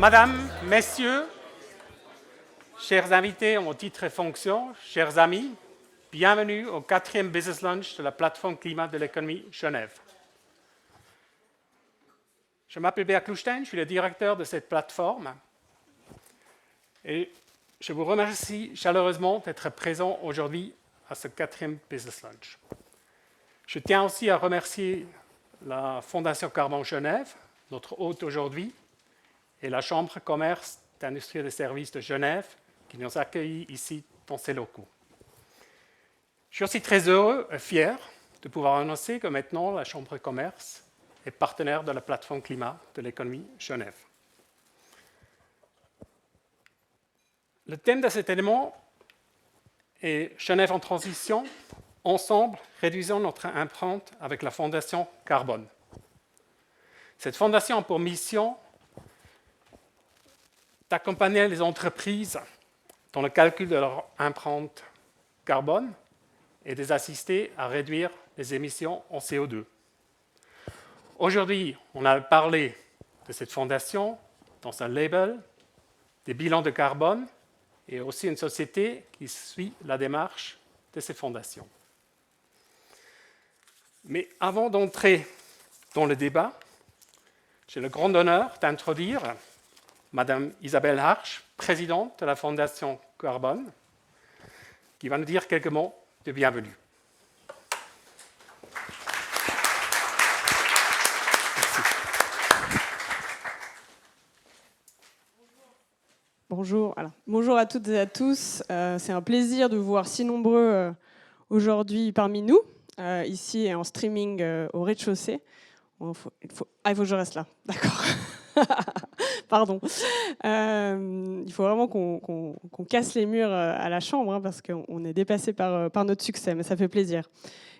Madame, Messieurs, chers invités en titre et fonction, chers amis, bienvenue au 4e Business Lunch de la plateforme climat de l'économie Genève. Je m'appelle Beat Klustein, je suis le directeur de cette plateforme et je vous remercie chaleureusement d'être présent aujourd'hui à ce 4e Business Lunch. Je tiens aussi à remercier la Fondation Carbone Genève, notre hôte aujourd'hui, et la Chambre de commerce, d'industrie et de services de Genève, qui nous a accueillis ici dans ces locaux. Je suis aussi très heureux et fier de pouvoir annoncer que maintenant la Chambre de commerce est partenaire de la plateforme climat de l'économie Genève. Le thème de cet élément est Genève en transition. Ensemble, réduisons notre empreinte avec la Fondation Carbone. Cette fondation a pour mission d'accompagner les entreprises dans le calcul de leur empreinte carbone et de les assister à réduire les émissions en CO2. Aujourd'hui, on a parlé de cette fondation dans un label, des bilans de carbone et aussi une société qui suit la démarche de ces fondations. Mais avant d'entrer dans le débat, j'ai le grand honneur d'introduire Madame Isabelle Harsch, présidente de la Fondation Carbone, qui va nous dire quelques mots de bienvenue. Merci. Bonjour. Alors, bonjour à toutes et à tous. C'est un plaisir de vous voir si nombreux aujourd'hui parmi nous, ici en streaming au rez-de-chaussée. Il faut que je reste là, d'accord. Pardon. Il faut vraiment qu'on casse les murs à la Chambre, hein, parce qu'on est dépassé par notre succès, mais ça fait plaisir.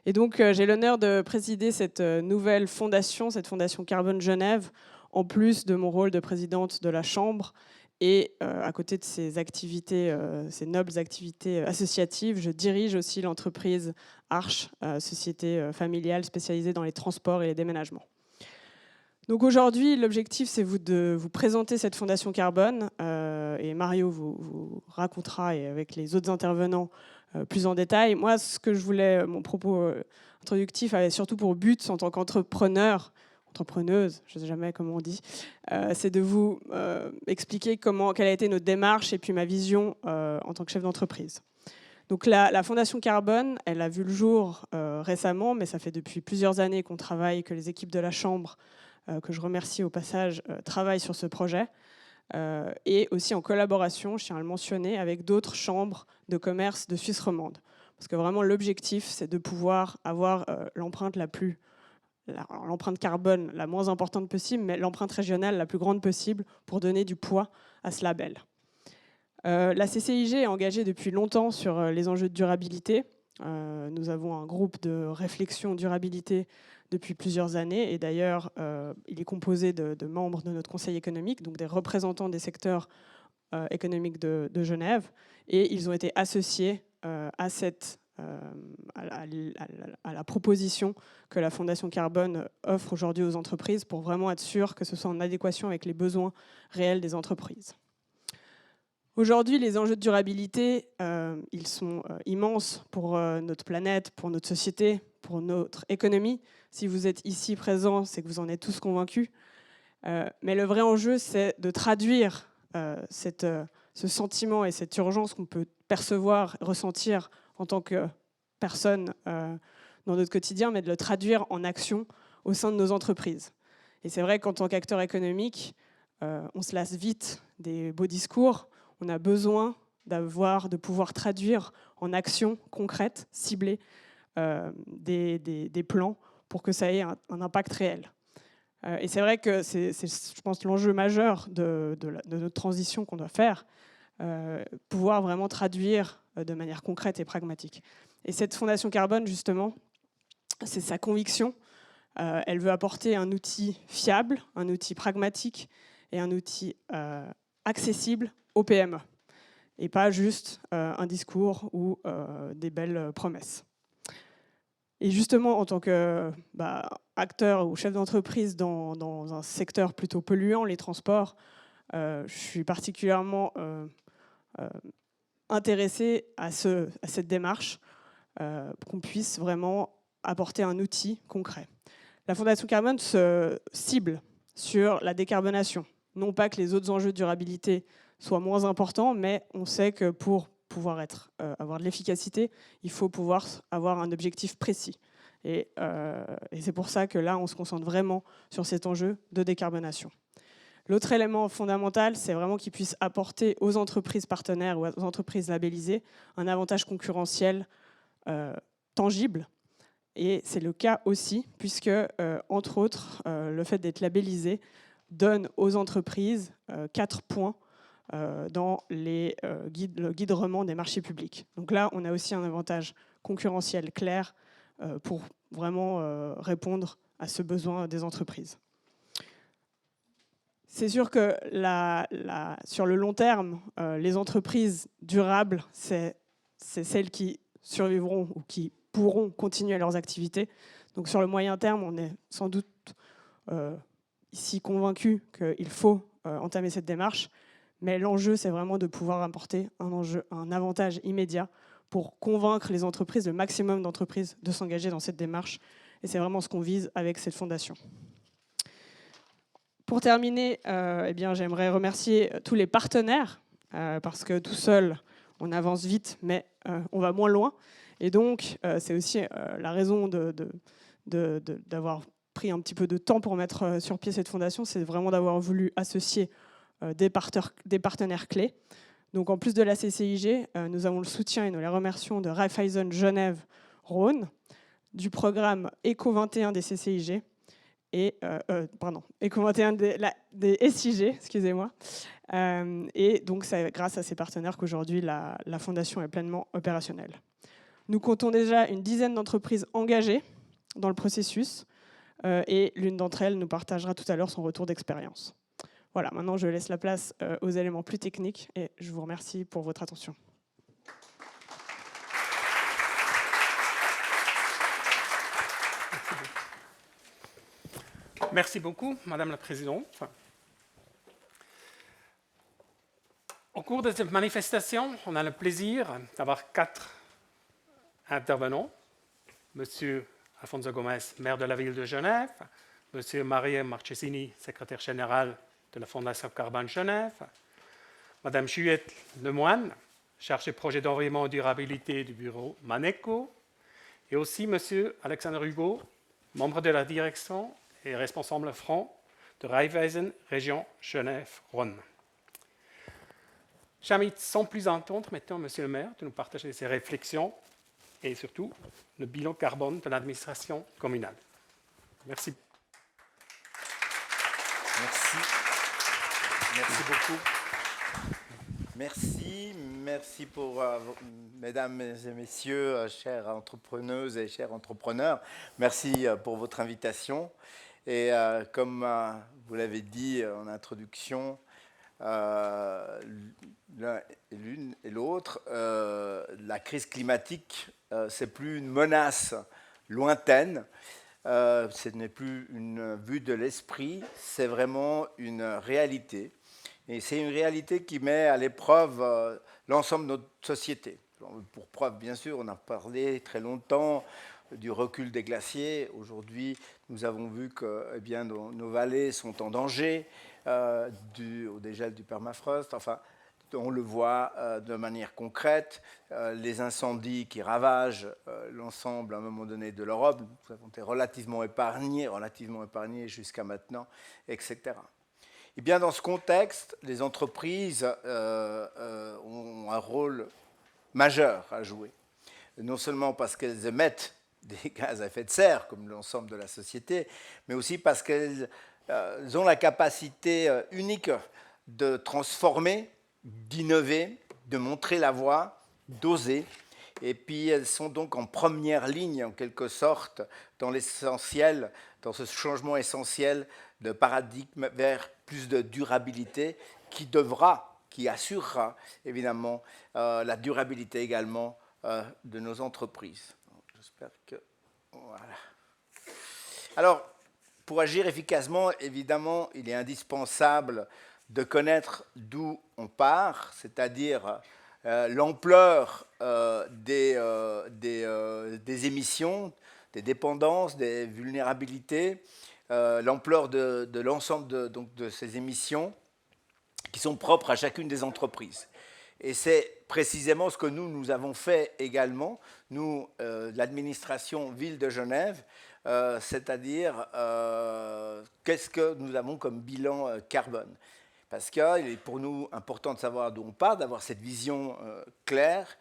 Et donc, j'ai l'honneur de présider cette nouvelle fondation, cette Fondation Carbone Genève, en plus de mon rôle de présidente de la Chambre. Et à côté de ces activités, ces nobles activités associatives, je dirige aussi l'entreprise Harsch, société familiale spécialisée dans les transports et les déménagements. Donc aujourd'hui, l'objectif, c'est de vous présenter cette Fondation Carbone, et Mario vous racontera, et avec les autres intervenants, plus en détail. Moi, ce que je voulais, mon propos introductif avait surtout pour but, en tant qu'entrepreneur, entrepreneuse, je ne sais jamais comment on dit, c'est de vous expliquer quelle a été notre démarche et puis ma vision en tant que chef d'entreprise. Donc la Fondation Carbone, elle a vu le jour récemment, mais ça fait depuis plusieurs années qu'on travaille, que les équipes de la Chambre, que je remercie au passage, travaillent sur ce projet, et aussi en collaboration, je tiens à le mentionner, avec d'autres chambres de commerce de Suisse romande. Parce que vraiment l'objectif, c'est de pouvoir avoir l'empreinte carbone la moins importante possible, mais l'empreinte régionale la plus grande possible pour donner du poids à ce label. La CCIG est engagée depuis longtemps sur les enjeux de durabilité. Nous avons un groupe de réflexion durabilité depuis plusieurs années, et d'ailleurs, il est composé de membres de notre conseil économique, donc des représentants des secteurs économiques de Genève, et ils ont été associés à la proposition que la Fondation Carbone offre aujourd'hui aux entreprises pour vraiment être sûr que ce soit en adéquation avec les besoins réels des entreprises. Aujourd'hui, les enjeux de durabilité, ils sont immenses pour notre planète, pour notre société, pour notre économie. Si vous êtes ici présents, c'est que vous en êtes tous convaincus. Mais le vrai enjeu, c'est de traduire ce sentiment et cette urgence qu'on peut percevoir, ressentir en tant que personne dans notre quotidien, mais de le traduire en action au sein de nos entreprises. Et c'est vrai qu'en tant qu'acteur économique, on se lasse vite des beaux discours. On a besoin de pouvoir traduire en actions concrètes, ciblées, des plans pour que ça ait un impact réel. Et c'est vrai que c'est, je pense, l'enjeu majeur de notre transition qu'on doit faire, pouvoir vraiment traduire de manière concrète et pragmatique. Et cette Fondation Carbone, justement, c'est sa conviction. Elle veut apporter un outil fiable, un outil pragmatique et un outil accessible aux PME, et pas juste un discours ou des belles promesses. Et justement, en tant qu'acteur ou chef d'entreprise dans un secteur plutôt polluant, les transports, je suis particulièrement intéressée à cette démarche, qu'on puisse vraiment apporter un outil concret. La Fondation Carbone se cible sur la décarbonation. Non pas que les autres enjeux de durabilité soient moins importants, mais on sait que pour pouvoir avoir de l'efficacité, il faut pouvoir avoir un objectif précis. Et c'est pour ça que là, on se concentre vraiment sur cet enjeu de décarbonation. L'autre élément fondamental, c'est vraiment qu'ils puissent apporter aux entreprises partenaires ou aux entreprises labellisées un avantage concurrentiel tangible. Et c'est le cas aussi, puisque, entre autres, le fait d'être labellisé donne aux entreprises 4 points dans le guidement des marchés publics. Donc là, on a aussi un avantage concurrentiel clair pour vraiment répondre à ce besoin des entreprises. C'est sûr que sur le long terme, les entreprises durables, c'est celles qui survivront ou qui pourront continuer leurs activités. Donc sur le moyen terme, on est sans doute ici convaincus qu'il faut entamer cette démarche. Mais l'enjeu, c'est vraiment de pouvoir apporter un avantage immédiat pour convaincre les entreprises, le maximum d'entreprises, de s'engager dans cette démarche. Et c'est vraiment ce qu'on vise avec cette fondation. Pour terminer, j'aimerais remercier tous les partenaires, parce que tout seul, on avance vite, mais on va moins loin. Et donc, c'est aussi la raison d'avoir pris un petit peu de temps pour mettre sur pied cette fondation, c'est vraiment d'avoir voulu associer des partenaires clés. Donc, en plus de la CCIG, nous avons le soutien et nous les remercions de Raiffeisen Genève Rhône, du programme ECO21 des CCIG, ECO21 des SIG, excusez-moi. Et donc, c'est grâce à ces partenaires qu'aujourd'hui, la fondation est pleinement opérationnelle. Nous comptons déjà une dizaine d'entreprises engagées dans le processus, et l'une d'entre elles nous partagera tout à l'heure son retour d'expérience. Voilà, maintenant je laisse la place aux éléments plus techniques et je vous remercie pour votre attention. Merci beaucoup, Madame la Présidente. Au cours de cette manifestation, on a le plaisir d'avoir 4 intervenants. Monsieur Alfonso Gomez, maire de la ville de Genève, Monsieur Mario Marchesini, secrétaire général de la Fondation Carbone Genève, Madame Juliette Lemoine, chargée projet d'environnement et durabilité du bureau Maneco, et aussi Monsieur Alexandre Hugo, membre de la direction et responsable front de Raiffeisen Région Genève-Rhône. J'invite sans plus attendre maintenant Monsieur le maire de nous partager ses réflexions et surtout le bilan carbone de l'administration communale. Merci. Merci. Merci beaucoup. Merci pour, mesdames et messieurs, chères entrepreneuses et chers entrepreneurs. Merci pour votre invitation. Et comme vous l'avez dit en introduction, l'une et l'autre, la crise climatique, c'est plus une menace lointaine, ce n'est plus une vue de l'esprit, c'est vraiment une réalité. Et c'est une réalité qui met à l'épreuve l'ensemble de notre société. Pour preuve, bien sûr, on a parlé très longtemps du recul des glaciers. Aujourd'hui, nous avons vu que nos vallées sont en danger dû au dégel du permafrost. Enfin, on le voit de manière concrète. Les incendies qui ravagent l'ensemble à un moment donné de l'Europe, nous avons été relativement épargnés jusqu'à maintenant, etc. Et bien dans ce contexte, les entreprises ont un rôle majeur à jouer. Non seulement parce qu'elles émettent des gaz à effet de serre, comme l'ensemble de la société, mais aussi parce qu'elles ont la capacité unique de transformer, d'innover, de montrer la voie, d'oser. Et puis elles sont donc en première ligne, en quelque sorte, dans l'essentiel, dans ce changement essentiel de paradigme vers plus de durabilité qui assurera évidemment la durabilité également de nos entreprises. J'espère que... Voilà. Alors, pour agir efficacement, évidemment, il est indispensable de connaître d'où on part, c'est-à-dire l'ampleur des émissions, des dépendances, des vulnérabilités, l'ampleur de l'ensemble de ces émissions qui sont propres à chacune des entreprises. Et c'est précisément ce que nous avons fait également, nous, l'administration Ville de Genève, c'est-à-dire qu'est-ce que nous avons comme bilan carbone. Parce qu'il est pour nous important de savoir d'où on part, d'avoir cette vision claire,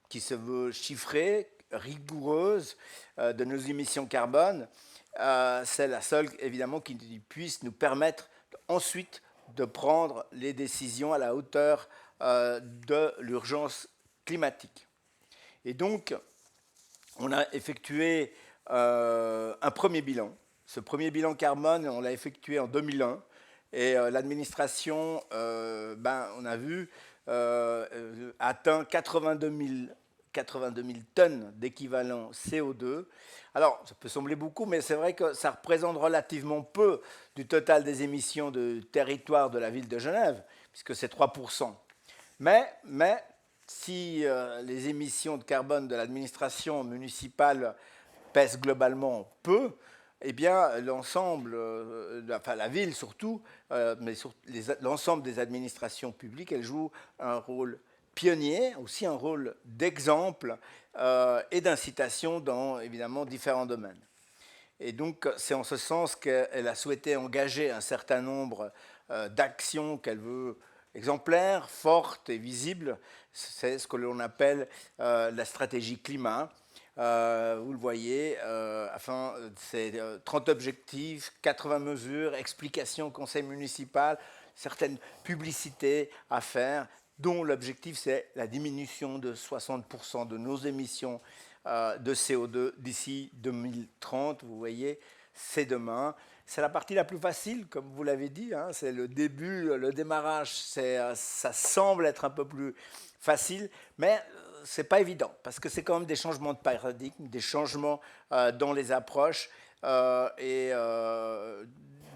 qui se veut chiffrée, rigoureuse de nos émissions carbone. C'est la seule, évidemment, qui puisse nous permettre ensuite de prendre les décisions à la hauteur de l'urgence climatique. Et donc, on a effectué un premier bilan. Ce premier bilan carbone, on l'a effectué en 2001. Et l'administration, on a vu, atteint 82 000 tonnes d'équivalent CO2. Alors, ça peut sembler beaucoup, mais c'est vrai que ça représente relativement peu du total des émissions de territoire de la ville de Genève, puisque c'est 3%. Mais si les émissions de carbone de l'administration municipale pèsent globalement peu, eh bien, l'ensemble, la ville surtout, mais l'ensemble des administrations publiques, elles jouent un rôle pionnier, aussi un rôle d'exemple et d'incitation dans, évidemment, différents domaines. Et donc, c'est en ce sens qu'elle a souhaité engager un certain nombre d'actions qu'elle veut exemplaires, fortes et visibles. C'est ce que l'on appelle la stratégie climat. Vous le voyez, c'est 30 objectifs, 80 mesures, explications au conseil municipal, certaines publicités à faire, dont l'objectif c'est la diminution de 60% de nos émissions de CO2 d'ici 2030. Vous voyez, c'est demain. C'est la partie la plus facile, comme vous l'avez dit, hein, c'est le début, le démarrage, ça semble être un peu plus facile, mais ce n'est pas évident, parce que c'est quand même des changements de paradigme, des changements dans les approches, et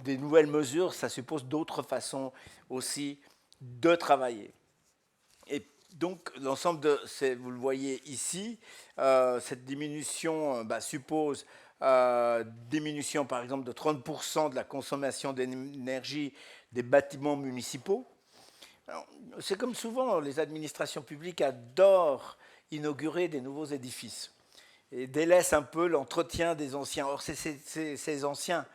des nouvelles mesures, ça suppose d'autres façons aussi de travailler. Et donc, l'ensemble vous le voyez ici, cette diminution suppose diminution, par exemple, de 30% de la consommation d'énergie des bâtiments municipaux. C'est comme souvent, les administrations publiques adorent inaugurer des nouveaux édifices et délaissent un peu l'entretien des anciens. Or, c'est ces anciens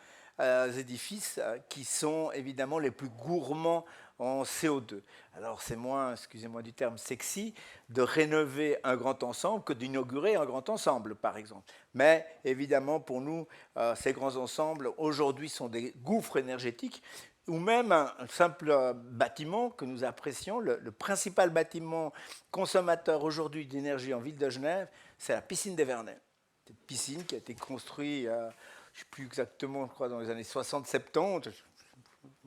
édifices qui sont évidemment les plus gourmands en CO2. Alors c'est moins, excusez-moi du terme, sexy de rénover un grand ensemble que d'inaugurer un grand ensemble, par exemple. Mais évidemment, pour nous, ces grands ensembles, aujourd'hui, sont des gouffres énergétiques, ou même un simple bâtiment que nous apprécions. Le principal bâtiment consommateur aujourd'hui d'énergie en ville de Genève, c'est la piscine des Vernets. Cette piscine qui a été construite, je ne sais plus exactement, je crois, dans les années 60-70,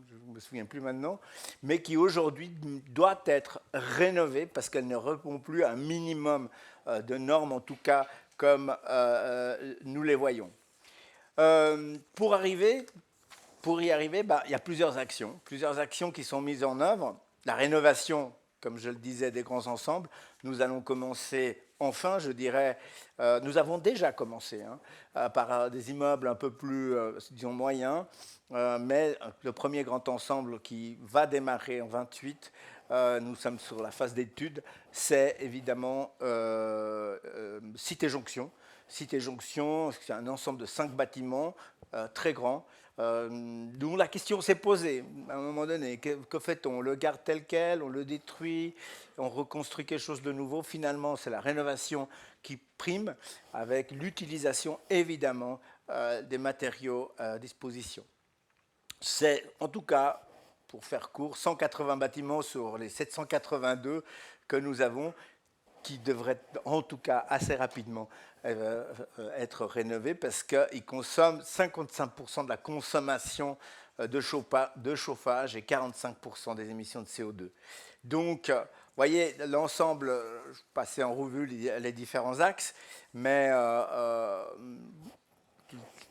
je ne me souviens plus maintenant, mais qui aujourd'hui doit être rénovée parce qu'elle ne répond plus à un minimum de normes, en tout cas comme nous les voyons. Pour y arriver, il y a plusieurs actions qui sont mises en œuvre. La rénovation, comme je le disais, des grands ensembles. Nous allons commencer, enfin, je dirais, nous avons déjà commencé par des immeubles un peu plus, disons, moyens, mais le premier grand ensemble qui va démarrer en 28, nous sommes sur la phase d'étude, c'est évidemment Cité Jonction. Cité Jonction, c'est un ensemble de 5 bâtiments très grands, dont la question s'est posée à un moment donné. Que fait-on? On le garde tel quel, on le détruit, on reconstruit quelque chose de nouveau. Finalement, c'est la rénovation qui prime, avec l'utilisation évidemment des matériaux à disposition. C'est en tout cas, pour faire court, 180 bâtiments sur les 782 que nous avons, qui devraient en tout cas assez rapidement être rénovés parce qu'ils consomment 55% de la consommation de chauffage et 45% des émissions de CO2. Donc, vous voyez, l'ensemble, je passais en revue les différents axes, mais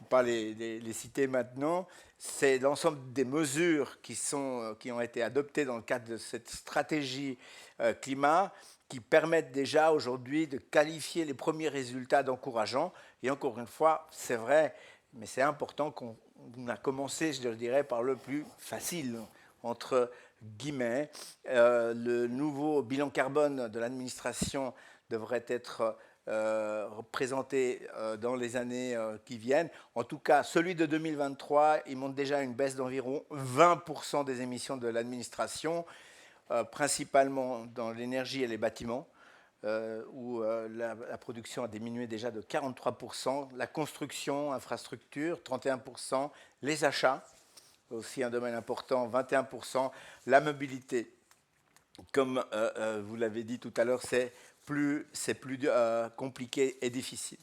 pas les citer maintenant. C'est l'ensemble des mesures qui ont été adoptées dans le cadre de cette stratégie climat qui permettent déjà aujourd'hui de qualifier les premiers résultats d'encourageants. Et encore une fois, c'est vrai, mais c'est important qu'on a commencé, je dirais, par le plus facile, entre guillemets. Le nouveau bilan carbone de l'administration devrait être représenté dans les années qui viennent. En tout cas, celui de 2023, il montre déjà une baisse d'environ 20% des émissions de l'administration, principalement dans l'énergie et les bâtiments, où la production a diminué déjà de 43%, la construction, infrastructure, 31%, les achats, aussi un domaine important, 21%, la mobilité, comme vous l'avez dit tout à l'heure, c'est plus compliqué et difficile.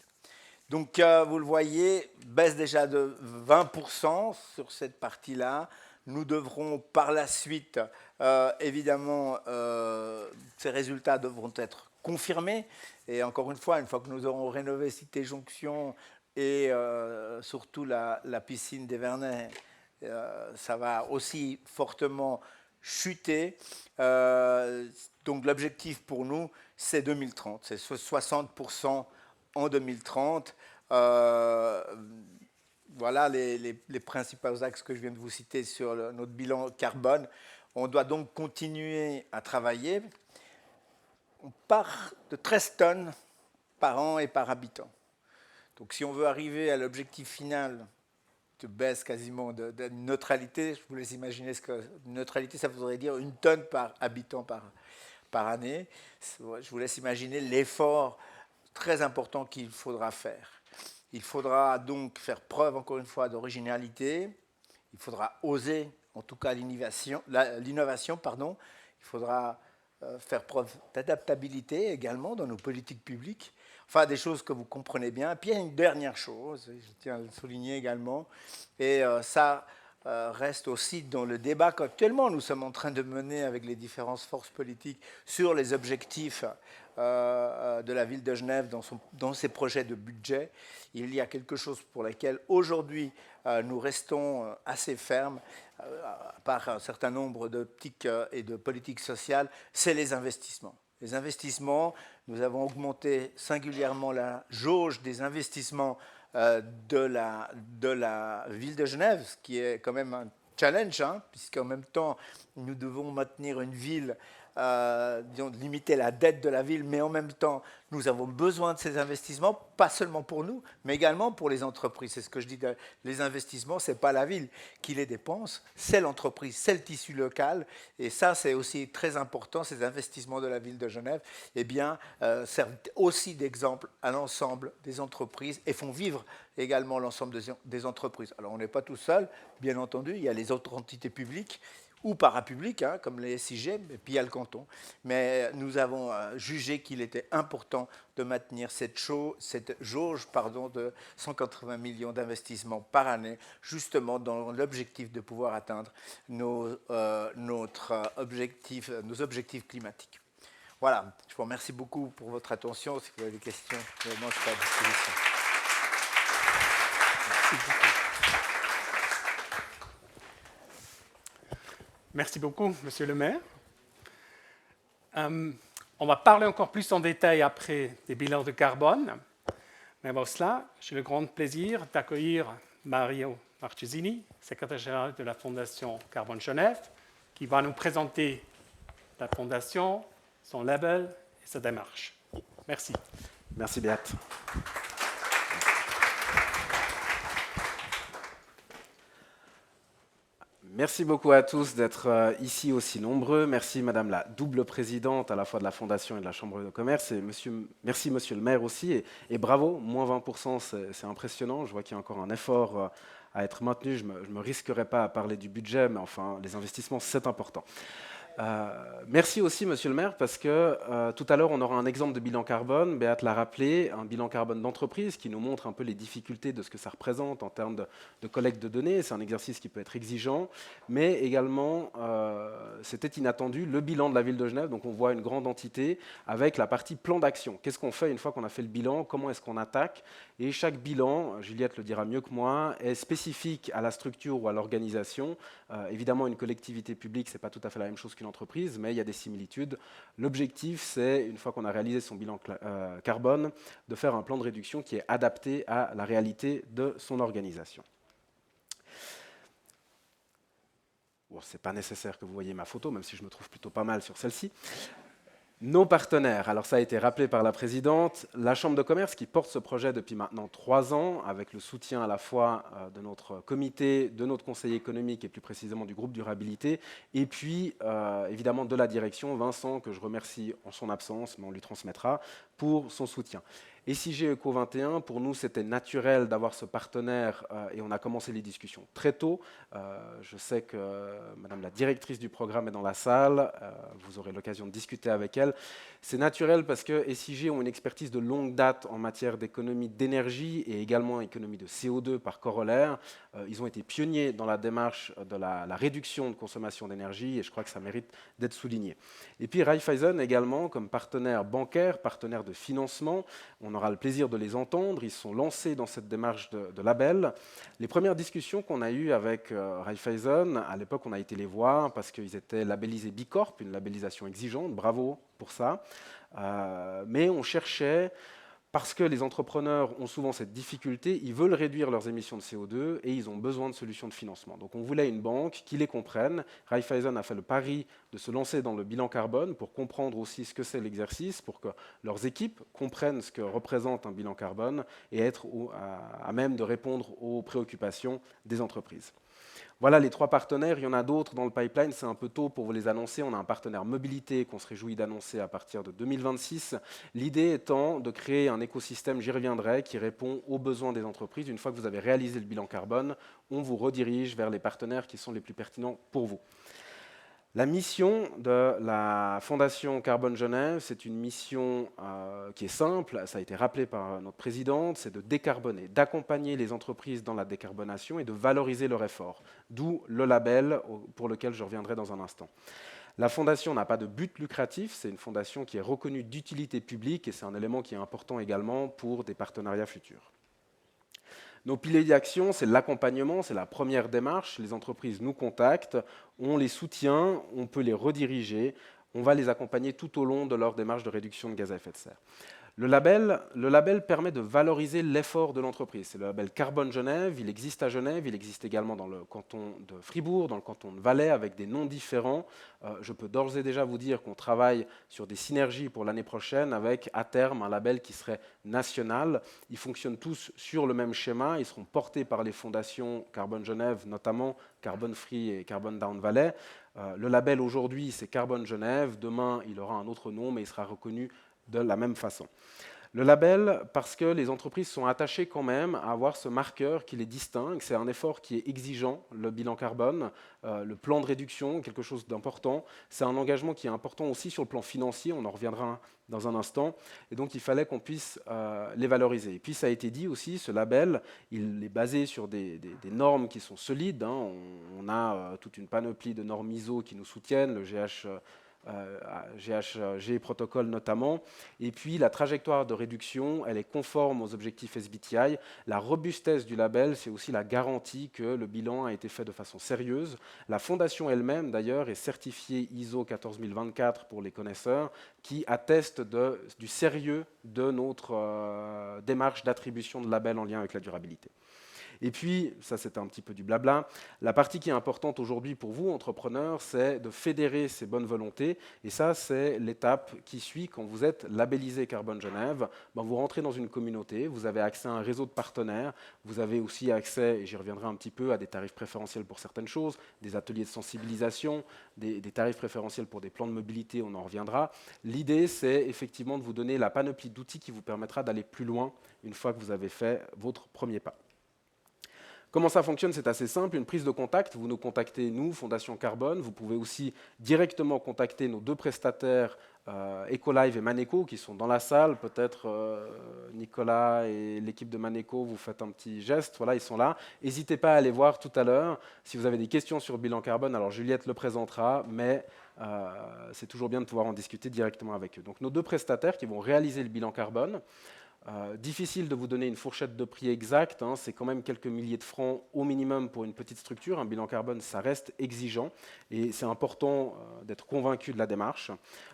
Donc, vous le voyez, baisse déjà de 20% sur cette partie-là. Nous devrons par la suite, évidemment, ces résultats devront être confirmés. Et encore une fois que nous aurons rénové Cité Jonction et surtout la piscine des Vernets, ça va aussi fortement chuter. Donc l'objectif pour nous, c'est 2030. C'est 60% en 2030. Voilà les principaux axes que je viens de vous citer sur notre bilan carbone. On doit donc continuer à travailler. On part de 13 tonnes par an et par habitant. Donc si on veut arriver à l'objectif final de baisse quasiment de neutralité, je vous laisse imaginer ce que neutralité, ça voudrait dire 1 tonne par habitant par année. Je vous laisse imaginer l'effort très important qu'il faudra faire. Il faudra donc faire preuve, encore une fois, d'originalité. Il faudra oser, en tout cas, l'innovation. Il faudra faire preuve d'adaptabilité également dans nos politiques publiques. Enfin, des choses que vous comprenez bien. Puis il y a une dernière chose, je tiens à le souligner également, et ça reste aussi dans le débat qu'actuellement nous sommes en train de mener avec les différentes forces politiques sur les objectifs de la ville de Genève dans ses projets de budget. Il y a quelque chose pour lequel aujourd'hui nous restons assez fermes, par un certain nombre d'optiques et de politiques sociales, c'est les investissements. Les investissements, nous avons augmenté singulièrement la jauge des investissements de la ville de Genève, ce qui est quand même un challenge, puisqu'en même temps, nous devons maintenir une ville, limiter la dette de la ville, mais en même temps, nous avons besoin de ces investissements, pas seulement pour nous, mais également pour les entreprises. C'est ce que je dis, les investissements, ce n'est pas la ville qui les dépense, c'est l'entreprise, c'est le tissu local, et ça, c'est aussi très important, ces investissements de la ville de Genève, servent aussi d'exemple à l'ensemble des entreprises et font vivre également l'ensemble des entreprises. Alors, on n'est pas tout seul, bien entendu, il y a les autres entités publiques, ou parapublics, comme les SIG, et puis il y a le canton. Mais nous avons jugé qu'il était important de maintenir cette jauge de 180 millions d'investissements par année, justement dans l'objectif de pouvoir atteindre nos objectifs climatiques. Voilà, je vous remercie beaucoup pour votre attention. Si vous avez des questions, je suis à disposition. Merci beaucoup. Merci beaucoup, Monsieur le maire. On va parler encore plus en détail après des bilans de carbone. Mais avant cela, j'ai le grand plaisir d'accueillir Mario Marchesini, secrétaire général de la Fondation Carbone Genève, qui va nous présenter la Fondation, son label et sa démarche. Merci. Merci, Beat. Merci beaucoup à tous d'être ici aussi nombreux. Merci Madame la double présidente à la fois de la Fondation et de la Chambre de commerce. Et merci Monsieur le maire aussi. Et bravo, moins 20%, c'est impressionnant. Je vois qu'il y a encore un effort à être maintenu. Je ne me risquerai pas à parler du budget, mais enfin, les investissements, c'est important. Merci aussi, monsieur le maire, parce que tout à l'heure, on aura un exemple de bilan carbone. Béate l'a rappelé, un bilan carbone d'entreprise qui nous montre un peu les difficultés de ce que ça représente en termes de collecte de données. C'est un exercice qui peut être exigeant, mais également, c'était inattendu, le bilan de la ville de Genève. Donc, on voit une grande entité avec la partie plan d'action. Qu'est-ce qu'on fait une fois qu'on a fait le bilan? Comment est-ce qu'on attaque? Et chaque bilan, Juliette le dira mieux que moi, est spécifique à la structure ou à l'organisation. Évidemment, une collectivité publique, ce n'est pas tout à fait la même chose qu'une entreprise, mais il y a des similitudes. L'objectif, c'est, une fois qu'on a réalisé son bilan carbone, de faire un plan de réduction qui est adapté à la réalité de son organisation. Bon, ce n'est pas nécessaire que vous voyez ma photo, même si je me trouve plutôt pas mal sur celle-ci. Nos partenaires, alors ça a été rappelé par la présidente, la Chambre de commerce qui porte ce projet depuis maintenant 3 ans, avec le soutien à la fois de notre comité, de notre conseil économique et plus précisément du groupe durabilité, et puis évidemment de la direction, Vincent, que je remercie en son absence, mais on lui transmettra, pour son soutien. Et SIG Eco 21, pour nous, c'était naturel d'avoir ce partenaire et on a commencé les discussions très tôt. Je sais que Madame la directrice du programme est dans la salle, vous aurez l'occasion de discuter avec elle. C'est naturel parce que SIG ont une expertise de longue date en matière d'économie d'énergie et également économie de CO2 par corollaire. Ils ont été pionniers dans la démarche de la réduction de consommation d'énergie et je crois que ça mérite d'être souligné. Et puis Raiffeisen également comme partenaire bancaire, partenaire de financement. On aura le plaisir de les entendre. Ils sont lancés dans cette démarche de label. Les premières discussions qu'on a eues avec Raiffeisen, à l'époque, on a été les voir parce qu'ils étaient labellisés Bicorp, une labellisation exigeante. Bravo pour ça. Mais on cherchait, parce que les entrepreneurs ont souvent cette difficulté, ils veulent réduire leurs émissions de CO2 et ils ont besoin de solutions de financement. Donc on voulait une banque qui les comprenne. Raiffeisen a fait le pari de se lancer dans le bilan carbone pour comprendre aussi ce que c'est l'exercice, pour que leurs équipes comprennent ce que représente un bilan carbone et être à même de répondre aux préoccupations des entreprises. Voilà les 3 partenaires, il y en a d'autres dans le pipeline, c'est un peu tôt pour vous les annoncer. On a un partenaire mobilité qu'on se réjouit d'annoncer à partir de 2026. L'idée étant de créer un écosystème, j'y reviendrai, qui répond aux besoins des entreprises. Une fois que vous avez réalisé le bilan carbone, on vous redirige vers les partenaires qui sont les plus pertinents pour vous. La mission de la Fondation Carbone Genève, c'est une mission qui est simple, ça a été rappelé par notre présidente, c'est de décarboner, d'accompagner les entreprises dans la décarbonation et de valoriser leur effort, d'où le label pour lequel je reviendrai dans un instant. La fondation n'a pas de but lucratif, c'est une fondation qui est reconnue d'utilité publique et c'est un élément qui est important également pour des partenariats futurs. Nos piliers d'action, c'est l'accompagnement, c'est la première démarche. Les entreprises nous contactent, on les soutient, on peut les rediriger, on va les accompagner tout au long de leur démarche de réduction de gaz à effet de serre. Le label permet de valoriser l'effort de l'entreprise. C'est le label Carbone Genève, il existe à Genève, il existe également dans le canton de Fribourg, dans le canton de Valais, avec des noms différents. Je peux d'ores et déjà vous dire qu'on travaille sur des synergies pour l'année prochaine avec, à terme, un label qui serait national. Ils fonctionnent tous sur le même schéma, ils seront portés par les fondations Carbone Genève, notamment Carbone Free et Carbone Down Valais. Le label aujourd'hui, c'est Carbone Genève. Demain, il aura un autre nom, mais il sera reconnu de la même façon. Le label, parce que les entreprises sont attachées quand même à avoir ce marqueur qui les distingue. C'est un effort qui est exigeant, le bilan carbone, le plan de réduction, quelque chose d'important. C'est un engagement qui est important aussi sur le plan financier, on en reviendra dans un instant. Et donc, il fallait qu'on puisse les valoriser. Et puis, ça a été dit aussi, ce label, il est basé sur des normes qui sont solides. Hein. On a toute une panoplie de normes ISO qui nous soutiennent, le GHG protocole notamment, et puis la trajectoire de réduction, elle est conforme aux objectifs SBTI. La robustesse du label, c'est aussi la garantie que le bilan a été fait de façon sérieuse. La fondation elle-même, d'ailleurs, est certifiée ISO 14024 pour les connaisseurs, qui atteste du sérieux de notre démarche d'attribution de label en lien avec la durabilité. Et puis, ça c'était un petit peu du blabla, la partie qui est importante aujourd'hui pour vous, entrepreneurs, c'est de fédérer ces bonnes volontés. Et ça, c'est l'étape qui suit quand vous êtes labellisé Carbone Genève. Vous rentrez dans une communauté, vous avez accès à un réseau de partenaires, vous avez aussi accès, et j'y reviendrai un petit peu, à des tarifs préférentiels pour certaines choses, des ateliers de sensibilisation, des tarifs préférentiels pour des plans de mobilité, on en reviendra. L'idée, c'est effectivement de vous donner la panoplie d'outils qui vous permettra d'aller plus loin une fois que vous avez fait votre premier pas. Comment ça fonctionne? C'est assez simple, une prise de contact. Vous nous contactez, nous, Fondation Carbone. Vous pouvez aussi directement contacter nos 2 prestataires, Ecolive et Maneco, qui sont dans la salle. Peut-être Nicolas et l'équipe de Maneco, vous faites un petit geste. Voilà, ils sont là. N'hésitez pas à aller voir tout à l'heure. Si vous avez des questions sur le bilan carbone, alors Juliette le présentera, mais c'est toujours bien de pouvoir en discuter directement avec eux. Donc nos 2 prestataires qui vont réaliser le bilan carbone. Difficile de vous donner une fourchette de prix exacte, hein, c'est quand même quelques milliers de francs au minimum pour une petite structure. Un bilan carbone, ça reste exigeant et c'est important d'être convaincu de la démarche.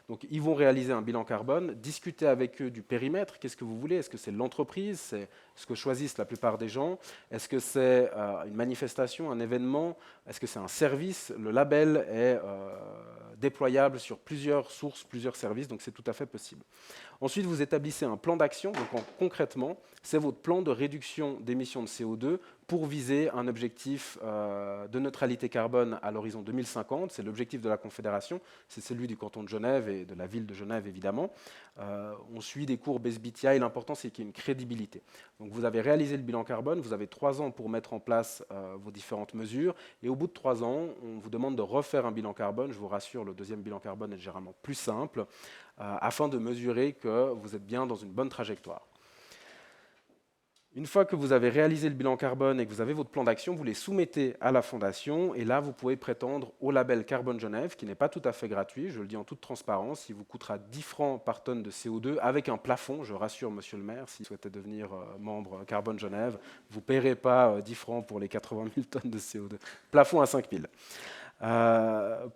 Donc ils vont réaliser un bilan carbone, discuter avec eux du périmètre, qu'est-ce que vous voulez? Est-ce que c'est l'entreprise? C'est ce que choisissent la plupart des gens? Est-ce que c'est une manifestation, un événement? Est-ce que c'est un service? Le label est déployable sur plusieurs sources, plusieurs services, donc c'est tout à fait possible. Ensuite, vous établissez un plan d'action. Donc, concrètement, c'est votre plan de réduction d'émissions de CO2 pour viser un objectif de neutralité carbone à l'horizon 2050. C'est l'objectif de la Confédération. C'est celui du canton de Genève et de la ville de Genève, évidemment. On suit des courbes SBTI. L'important, c'est qu'il y ait une crédibilité. Donc, vous avez réalisé le bilan carbone. Vous avez 3 ans pour mettre en place vos différentes mesures. Et au bout de 3 ans, on vous demande de refaire un bilan carbone. Je vous rassure, le deuxième bilan carbone est généralement plus simple, afin de mesurer que vous êtes bien dans une bonne trajectoire. Une fois que vous avez réalisé le bilan carbone et que vous avez votre plan d'action, vous les soumettez à la Fondation et là, vous pouvez prétendre au label Carbone Genève, qui n'est pas tout à fait gratuit, je le dis en toute transparence, il vous coûtera 10 francs par tonne de CO2 avec un plafond, je rassure monsieur le maire, si vous souhaitez devenir membre Carbone Genève, vous ne paierez pas 10 francs pour les 80 000 tonnes de CO2. Plafond à 5 000.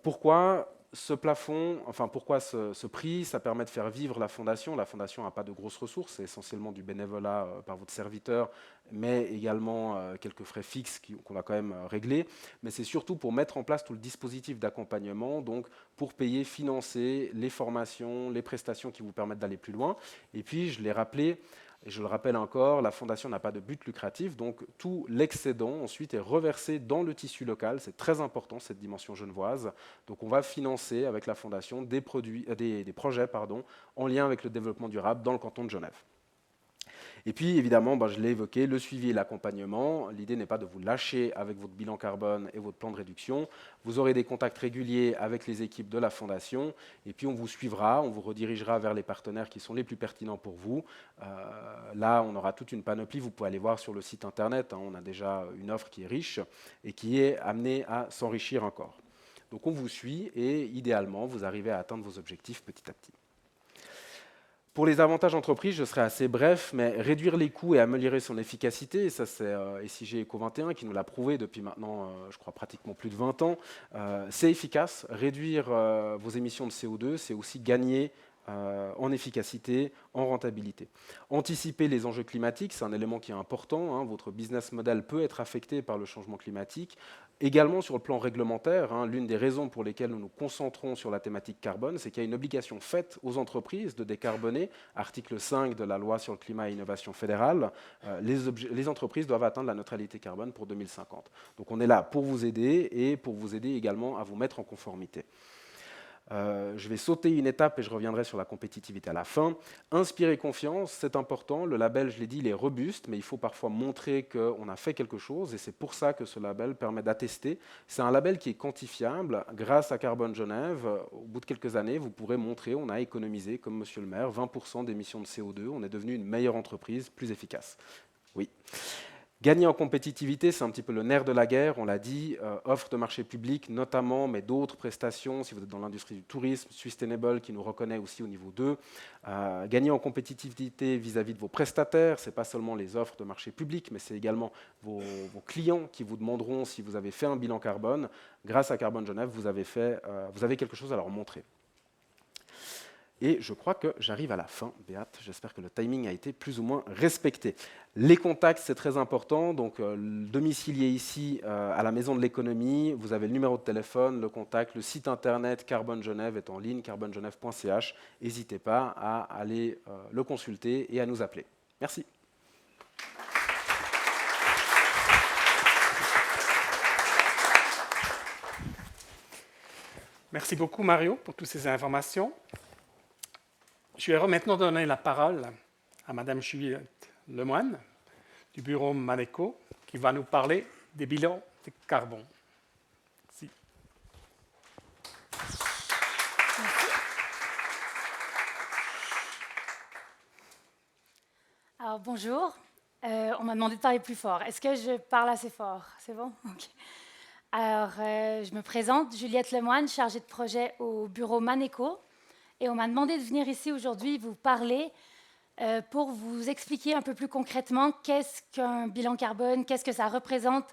Pourquoi ce plafond, enfin pourquoi ce prix? Ça permet de faire vivre la Fondation. La Fondation n'a pas de grosses ressources, c'est essentiellement du bénévolat par votre serviteur, mais également quelques frais fixes qu'on va quand même régler. Mais c'est surtout pour mettre en place tout le dispositif d'accompagnement, donc pour payer, financer les formations, les prestations qui vous permettent d'aller plus loin. Et puis, je l'ai rappelé, et je le rappelle encore, la Fondation n'a pas de but lucratif, donc tout l'excédent ensuite est reversé dans le tissu local. C'est très important, cette dimension genevoise. Donc on va financer avec la Fondation des projets en lien avec le développement durable dans le canton de Genève. Et puis, évidemment, je l'ai évoqué, le suivi et l'accompagnement. L'idée n'est pas de vous lâcher avec votre bilan carbone et votre plan de réduction. Vous aurez des contacts réguliers avec les équipes de la Fondation. Et puis, on vous suivra, on vous redirigera vers les partenaires qui sont les plus pertinents pour vous. Là, on aura toute une panoplie. Vous pouvez aller voir sur le site Internet. On a déjà une offre qui est riche et qui est amenée à s'enrichir encore. Donc, on vous suit et, idéalement, vous arrivez à atteindre vos objectifs petit à petit. Pour les avantages entreprises, je serai assez bref, mais réduire les coûts et améliorer son efficacité, et ça c'est SIG Eco 21 qui nous l'a prouvé depuis maintenant, je crois, pratiquement plus de 20 ans, c'est efficace. Réduire vos émissions de CO2, c'est aussi gagner en efficacité, en rentabilité. Anticiper les enjeux climatiques, c'est un élément qui est important. Votre business model peut être affecté par le changement climatique. Également sur le plan réglementaire, l'une des raisons pour lesquelles nous nous concentrons sur la thématique carbone, c'est qu'il y a une obligation faite aux entreprises de décarboner. Article 5 de la loi sur le climat et l'innovation fédérale, les entreprises doivent atteindre la neutralité carbone pour 2050. Donc on est là pour vous aider et pour vous aider également à vous mettre en conformité. Je vais sauter une étape et je reviendrai sur la compétitivité à la fin. Inspirer confiance, c'est important. Le label, je l'ai dit, il est robuste, mais il faut parfois montrer qu'on a fait quelque chose et c'est pour ça que ce label permet d'attester. C'est un label qui est quantifiable. Grâce à Carbone Genève, au bout de quelques années, vous pourrez montrer qu'on a économisé, comme monsieur le maire, 20% d'émissions de CO2. On est devenu une meilleure entreprise, plus efficace. Oui. Gagner en compétitivité, c'est un petit peu le nerf de la guerre, on l'a dit, offre de marché public notamment, mais d'autres prestations, si vous êtes dans l'industrie du tourisme, Sustainable qui nous reconnaît aussi au niveau 2. Gagner en compétitivité vis-à-vis de vos prestataires, ce n'est pas seulement les offres de marché public, mais c'est également vos clients qui vous demanderont si vous avez fait un bilan carbone. Grâce à Carbone Genève, vous avez quelque chose à leur montrer. Et je crois que j'arrive à la fin, Béate. J'espère que le timing a été plus ou moins respecté. Les contacts, c'est très important. Donc, domicilié ici à la Maison de l'Économie, vous avez le numéro de téléphone, le contact, le site internet Carbone Genève est en ligne, carbonegenève.ch. N'hésitez pas à aller le consulter et à nous appeler. Merci. Merci beaucoup, Mario, pour toutes ces informations. Je vais maintenant donner la parole à Madame Juliette Lemoine du bureau Maneco, qui va nous parler des bilans de carbone. Merci. Alors bonjour, on m'a demandé de parler plus fort. Est-ce que je parle assez fort? C'est bon? Okay. Alors je me présente, Juliette Lemoine, chargée de projet au bureau Maneco. Et on m'a demandé de venir ici aujourd'hui vous parler pour vous expliquer un peu plus concrètement qu'est-ce qu'un bilan carbone, qu'est-ce que ça représente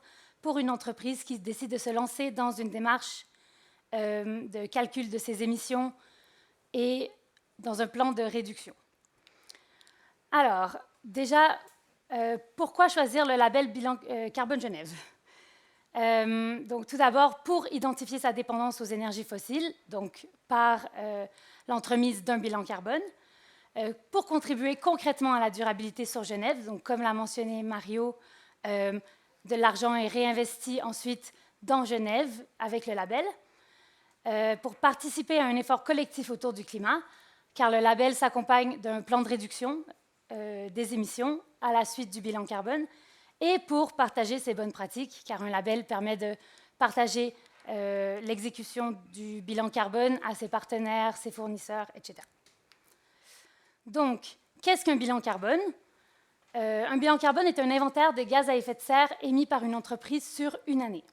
pour une entreprise qui décide de se lancer dans une démarche de calcul de ses émissions et dans un plan de réduction. Alors, déjà, pourquoi choisir le label Bilan Carbone Genève? Donc, tout d'abord, pour identifier sa dépendance aux énergies fossiles, donc par l'entremise d'un bilan carbone, pour contribuer concrètement à la durabilité sur Genève, donc comme l'a mentionné Mario, de l'argent est réinvesti ensuite dans Genève avec le label, pour participer à un effort collectif autour du climat, car le label s'accompagne d'un plan de réduction des émissions à la suite du bilan carbone, et pour partager ses bonnes pratiques, car un label permet de partager l'exécution du bilan carbone à ses partenaires, ses fournisseurs, etc. Donc, qu'est-ce qu'un bilan carbone? Un bilan carbone est un inventaire des gaz à effet de serre émis par une entreprise sur une année.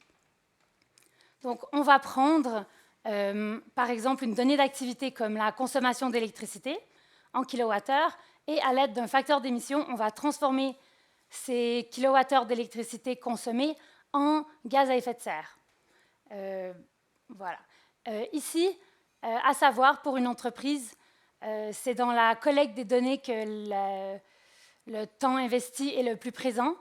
Donc, on va prendre, par exemple, une donnée d'activité comme la consommation d'électricité en kilowattheures, et à l'aide d'un facteur d'émission, on va transformer ces kilowattheures d'électricité consommés en gaz à effet de serre. Voilà. Ici, à savoir, pour une entreprise, c'est dans la collecte des données que le temps investi est le plus présent.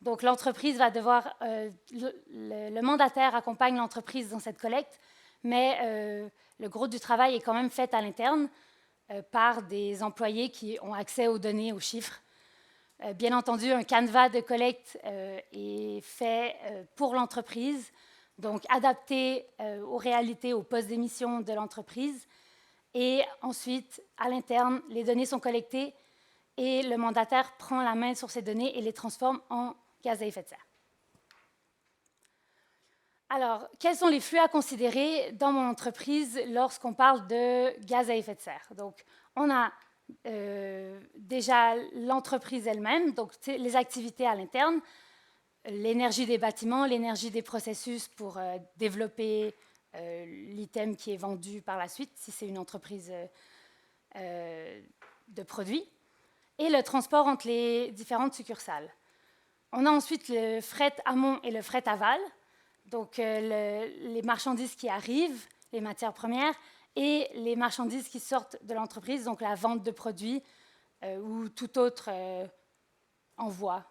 Donc, l'entreprise va devoir... le mandataire accompagne l'entreprise dans cette collecte, mais le gros du travail est quand même fait à l'interne par des employés qui ont accès aux données, aux chiffres. Bien entendu, un canevas de collecte est fait pour l'entreprise, donc adapté aux réalités, aux postes d'émission de l'entreprise. Et ensuite, à l'interne, les données sont collectées et le mandataire prend la main sur ces données et les transforme en gaz à effet de serre. Alors, quels sont les flux à considérer dans mon entreprise lorsqu'on parle de gaz à effet de serre? Donc, on a déjà l'entreprise elle-même, donc les activités à l'interne, l'énergie des bâtiments, l'énergie des processus pour développer l'item qui est vendu par la suite, si c'est une entreprise de produits, et le transport entre les différentes succursales. On a ensuite le fret amont et le fret aval, donc les marchandises qui arrivent, les matières premières, et les marchandises qui sortent de l'entreprise, donc la vente de produits ou tout autre envoi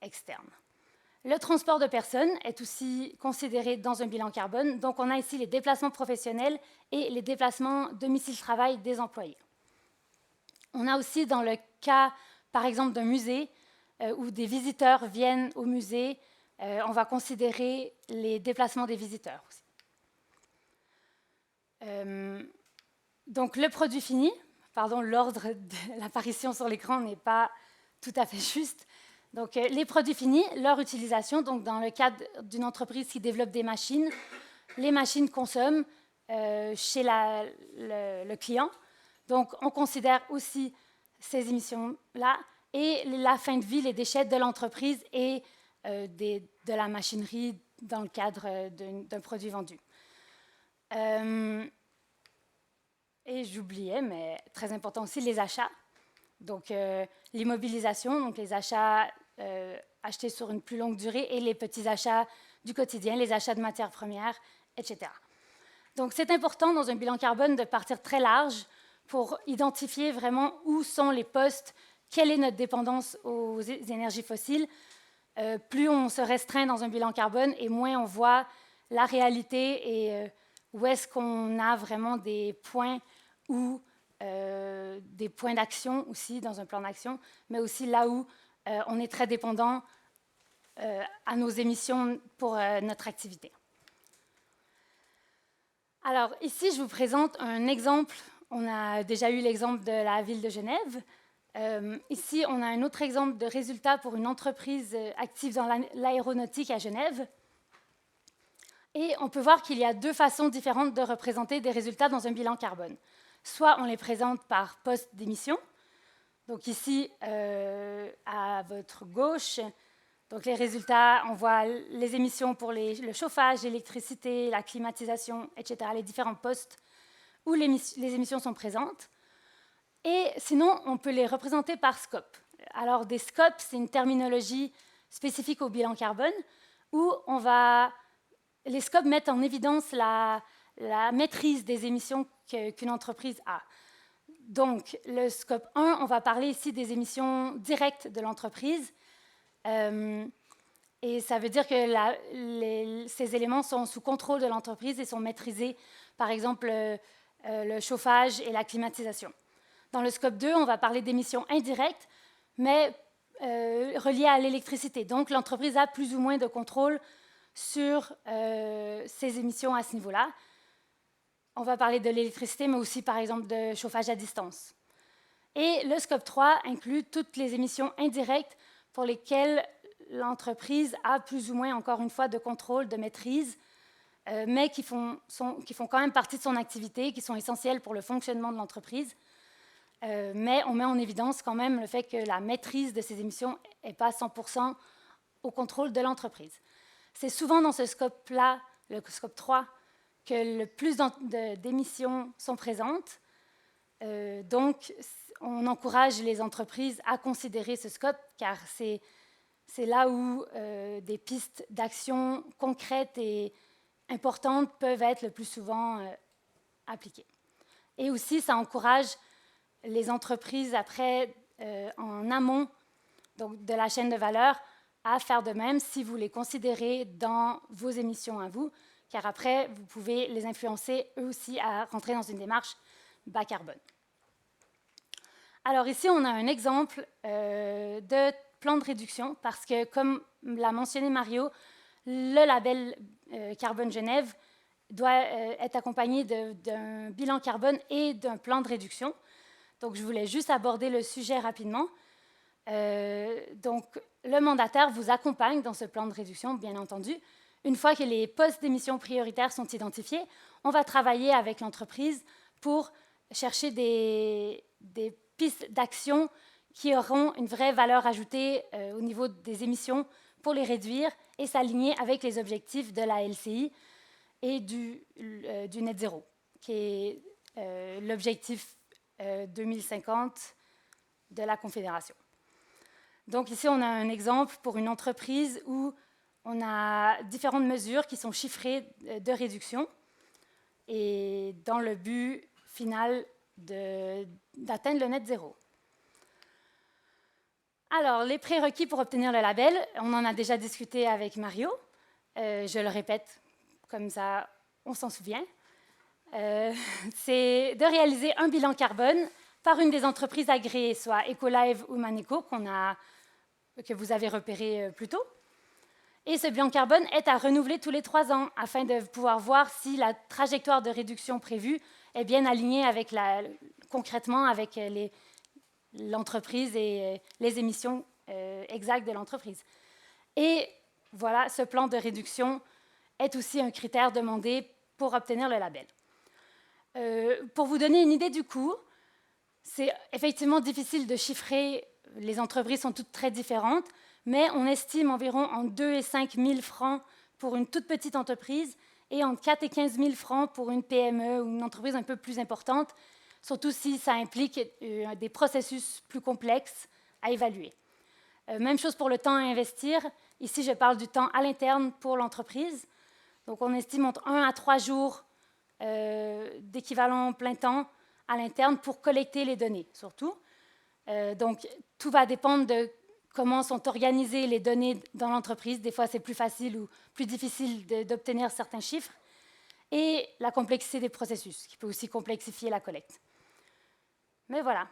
externe. Le transport de personnes est aussi considéré dans un bilan carbone, donc on a ici les déplacements professionnels et les déplacements domicile-travail des employés. On a aussi dans le cas, par exemple, d'un musée où des visiteurs viennent au musée, on va considérer les déplacements des visiteurs aussi. Donc le produit fini, pardon, l'ordre de l'apparition sur l'écran n'est pas tout à fait juste. Donc les produits finis, leur utilisation, donc dans le cadre d'une entreprise qui développe des machines, les machines consomment chez le client. Donc on considère aussi ces émissions-là et la fin de vie, les déchets de l'entreprise et de la machinerie dans le cadre d'un produit vendu. Et j'oubliais, mais très important aussi, les achats. Donc l'immobilisation, donc les achats achetés sur une plus longue durée et les petits achats du quotidien, les achats de matières premières, etc. Donc c'est important dans un bilan carbone de partir très large pour identifier vraiment où sont les postes, quelle est notre dépendance aux énergies fossiles. Plus on se restreint dans un bilan carbone et moins on voit la réalité et où est-ce qu'on a vraiment des points ou des points d'action aussi dans un plan d'action, mais aussi là où on est très dépendant à nos émissions pour notre activité. Alors ici, je vous présente un exemple. On a déjà eu l'exemple de la ville de Genève. Ici, on a un autre exemple de résultat pour une entreprise active dans l'aéronautique à Genève. Et on peut voir qu'il y a deux façons différentes de représenter des résultats dans un bilan carbone. Soit on les présente par poste d'émission. Donc ici, à votre gauche, donc les résultats, on voit les émissions pour le chauffage, l'électricité, la climatisation, etc., les différents postes où les émissions sont présentes. Et sinon, on peut les représenter par scope. Alors, des scopes, c'est une terminologie spécifique au bilan carbone où les scopes mettent en évidence la maîtrise des émissions qu'une entreprise a. Donc, le scope 1, on va parler ici des émissions directes de l'entreprise. Et ça veut dire que ces éléments sont sous contrôle de l'entreprise et sont maîtrisés, par exemple, le chauffage et la climatisation. Dans le scope 2, on va parler d'émissions indirectes, mais reliées à l'électricité. Donc, l'entreprise a plus ou moins de contrôle sur ces émissions à ce niveau-là. On va parler de l'électricité, mais aussi, par exemple, de chauffage à distance. Et le scope 3 inclut toutes les émissions indirectes pour lesquelles l'entreprise a plus ou moins, encore une fois, de contrôle, de maîtrise, mais qui font quand même partie de son activité, qui sont essentielles pour le fonctionnement de l'entreprise. Mais on met en évidence quand même le fait que la maîtrise de ces émissions n'est pas 100% au contrôle de l'entreprise. C'est souvent dans ce scope-là, le scope 3, que le plus d'émissions sont présentes. Donc, on encourage les entreprises à considérer ce scope, car c'est là où des pistes d'action concrètes et importantes peuvent être le plus souvent appliquées. Et aussi, ça encourage les entreprises après, en amont donc de la chaîne de valeur, à faire de même si vous les considérez dans vos émissions à vous, car après, vous pouvez les influencer eux aussi à rentrer dans une démarche bas carbone. Alors ici, on a un exemple de plan de réduction, parce que comme l'a mentionné Mario, le label Carbone Genève doit être accompagné d'un bilan carbone et d'un plan de réduction. Donc, je voulais juste aborder le sujet rapidement. Donc, le mandataire vous accompagne dans ce plan de réduction, bien entendu. Une fois que les postes d'émissions prioritaires sont identifiés, on va travailler avec l'entreprise pour chercher des pistes d'action qui auront une vraie valeur ajoutée au niveau des émissions pour les réduire et s'aligner avec les objectifs de la LCI et du net zéro, qui est l'objectif 2050 de la Confédération. Donc ici, on a un exemple pour une entreprise où on a différentes mesures qui sont chiffrées de réduction et dans le but final d'atteindre le net zéro. Alors, les prérequis pour obtenir le label, on en a déjà discuté avec Mario. Je le répète, comme ça, on s'en souvient. C'est de réaliser un bilan carbone par une des entreprises agréées, soit Ecolive ou Maneco, que vous avez repéré plus tôt. Et ce bilan carbone est à renouveler tous les 3 ans afin de pouvoir voir si la trajectoire de réduction prévue est bien alignée avec concrètement avec l'entreprise et les émissions exactes de l'entreprise. Et voilà, ce plan de réduction est aussi un critère demandé pour obtenir le label. Pour vous donner une idée du coût, c'est effectivement difficile de chiffrer, les entreprises sont toutes très différentes, mais on estime environ entre 2 et 5 000 francs pour une toute petite entreprise et entre 4 et 15 000 francs pour une PME ou une entreprise un peu plus importante, surtout si ça implique des processus plus complexes à évaluer. Même chose pour le temps à investir. Ici, je parle du temps à l'interne pour l'entreprise. Donc, on estime entre 1 à 3 jours d'équivalent plein temps à l'interne pour collecter les données, surtout. Donc, tout va dépendre de comment sont organisées les données dans l'entreprise. Des fois, c'est plus facile ou plus difficile d'obtenir certains chiffres. Et la complexité des processus, qui peut aussi complexifier la collecte. Mais voilà.